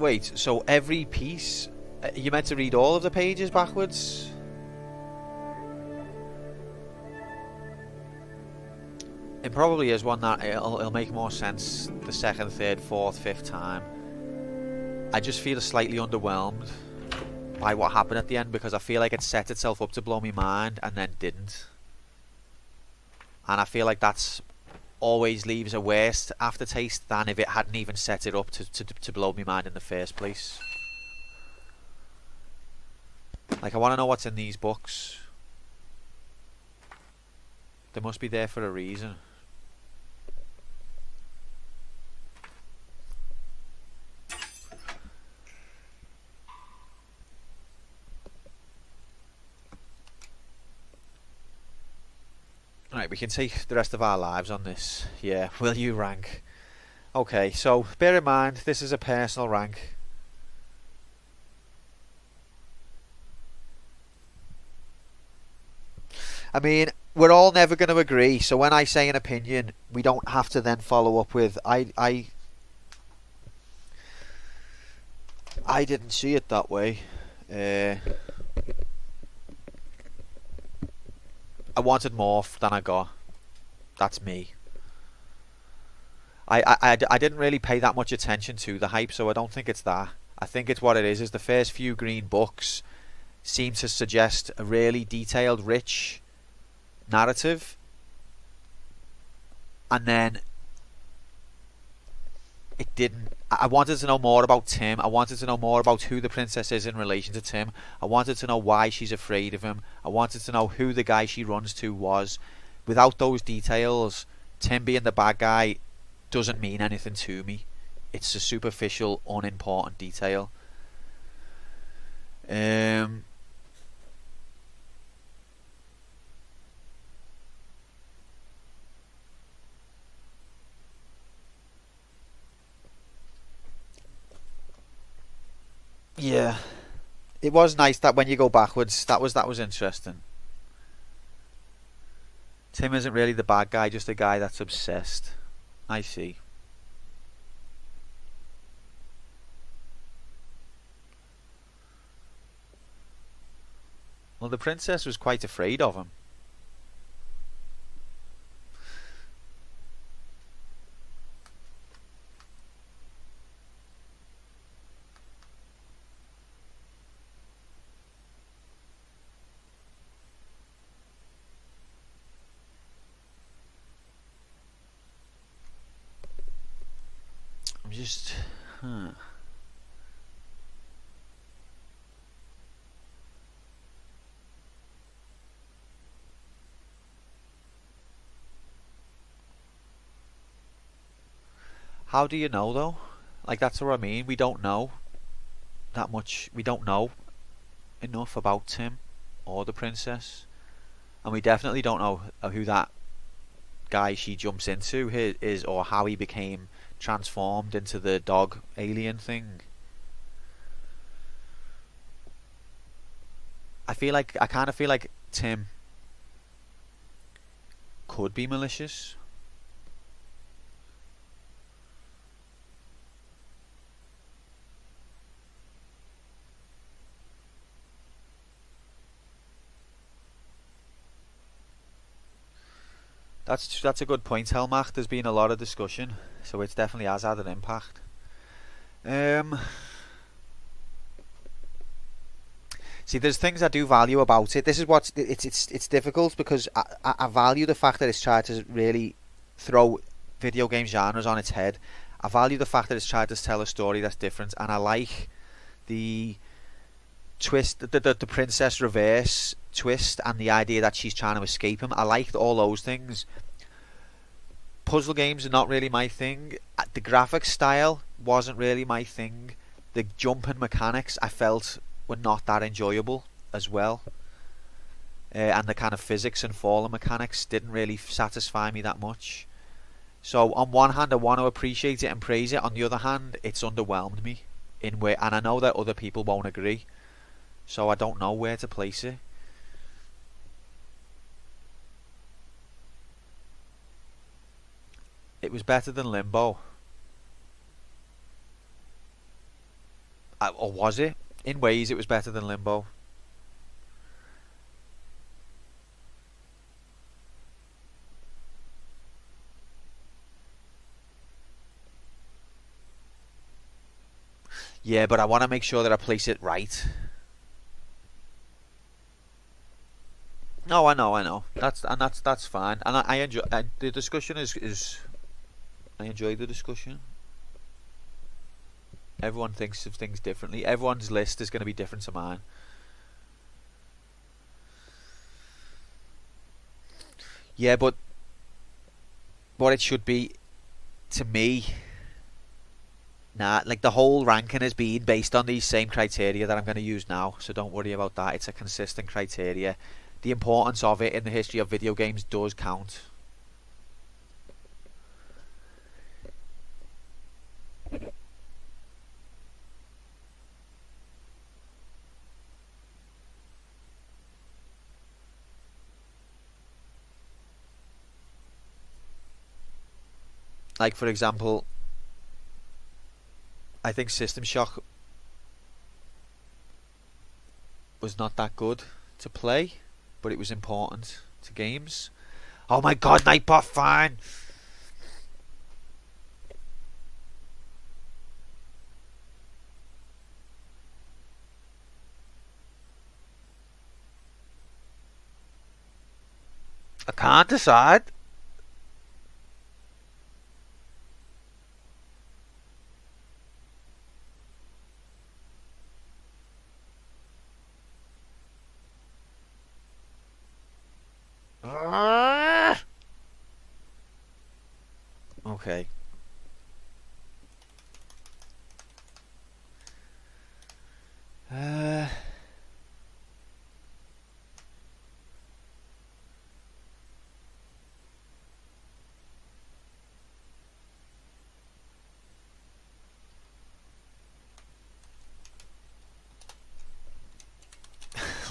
Wait, so every piece, you meant to read all of the pages backwards? It probably is one that it'll make more sense the second, third, fourth, fifth time. I just feel slightly underwhelmed by what happened at the end, because I feel like it set itself up to blow my mind and then didn't. And I feel like that's always leaves a worse aftertaste than if it hadn't even set it up to blow my mind in the first place. Like, I want to know what's in these books. They must be there for a reason. Right, we can take the rest of our lives on this. Yeah, will you rank? Okay, so bear in mind, this is a personal rank. I mean, we're all never going to agree, so when I say an opinion, we don't have to then follow up with, I didn't see it that way. I wanted more than I got. That's me. I didn't really pay that much attention to the hype, so I don't think it's that. I think it's what it is the first few green books seem to suggest a really detailed, rich narrative, and then it didn't. I wanted to know more about Tim. I wanted to know more about who the princess is in relation to Tim. I wanted to know why she's afraid of him. I wanted to know who the guy she runs to was. Without those details, Tim being the bad guy doesn't mean anything to me. It's a superficial, unimportant detail. Yeah, it was nice that when you go backwards, that was interesting. Tim isn't really the bad guy, just a guy that's obsessed. I see. Well, the princess was quite afraid of him. I'm just... How do you know, though? Like, that's what I mean. We don't know that much. We don't know enough about Tim or the princess. And we definitely don't know who that guy she jumps into is, or how he became transformed into the dog alien thing. I kind of feel like Tim could be malicious. That's a good point, Helmach. There's been a lot of discussion, so it definitely has had an impact. See, there's things I do value about it. This is what it's difficult, because I value the fact that it's tried to really throw video game genres on its head. I value the fact that it's tried to tell a story that's different, and I like the twist, the princess reverse twist, and the idea that she's trying to escape him. I liked all those things. Puzzle games are not really my thing. The graphic style wasn't really my thing. The jumping mechanics I felt were not that enjoyable as well. And the kind of physics and falling mechanics didn't really satisfy me that much. So on one hand I want to appreciate it and praise it, on the other hand it's underwhelmed me in way, and I know that other people won't agree, so I don't know where to place it. It was better than Limbo. Or was it? In ways, it was better than Limbo. Yeah, but I want to make sure that I place it right. No, I know. That's fine. And I enjoy the discussion. Is I enjoy the discussion. Everyone thinks of things differently. Everyone's list is going to be different to mine. Yeah, but what it should be to me, nah, like the whole ranking is being based on these same criteria that I'm going to use now. So don't worry about that. It's a consistent criteria. The importance of it in the history of video games does count. Like, for example, I think System Shock was not that good to play, but it was important to games. Oh my god, Nightbot, fine! I can't decide. Okay. Uh,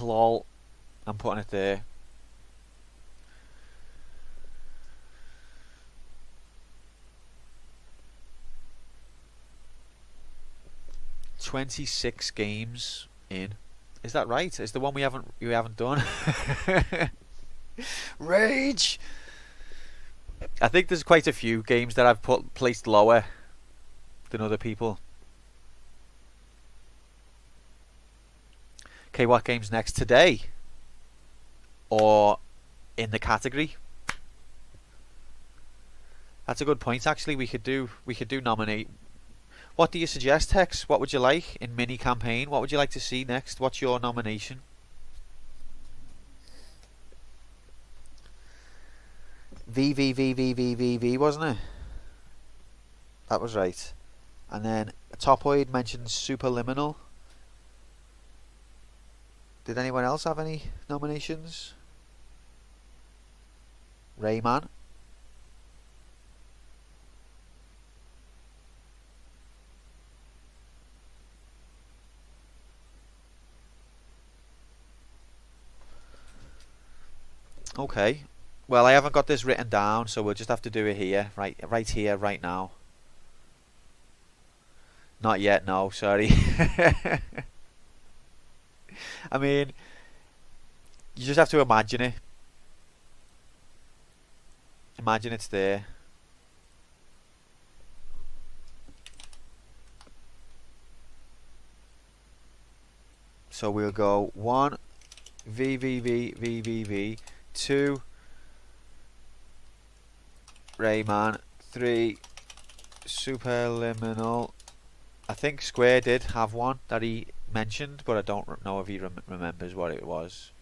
lol. I'm putting it there. "26 games in." Is that right? Is the one we haven't done? Rage. I think there's quite a few games that I've placed lower than other people. Okay, what game's next? Today? Or in the category? That's a good point. Actually, we could do nominate. What do you suggest, Hex? What would you like in mini campaign? What would you like to see next? What's your nomination? V, wasn't it? That was right. And then Topoid mentioned Superliminal. Did anyone else have any nominations? Rayman. Okay. Well, I haven't got this written down, so we'll just have to do it here, right here, right now. Not yet, no, sorry. I mean, you just have to imagine it. Imagine it's there. So we'll go 1 V 2 Rayman, 3 Superliminal. I think Square did have one that he mentioned, but I don't know if he remembers what it was.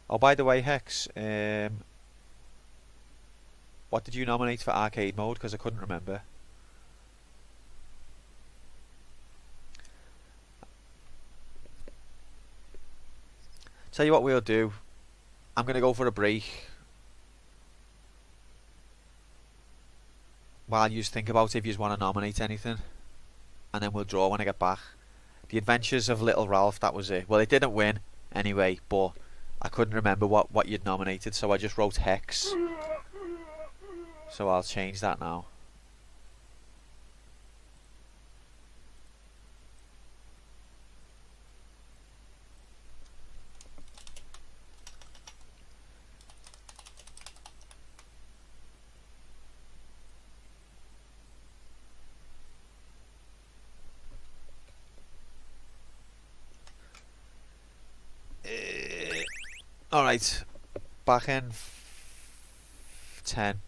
Oh, by the way, Hex, what did you nominate for arcade mode? Because I couldn't remember. Tell you what we'll do. I'm going to go for a break while you think about if you want to nominate anything, and then we'll draw when I get back. The Adventures of Little Ralph, that was it. Well, it didn't win anyway, but I couldn't remember what you'd nominated, so I just wrote Hex. So I'll change that now. All right, back in 10.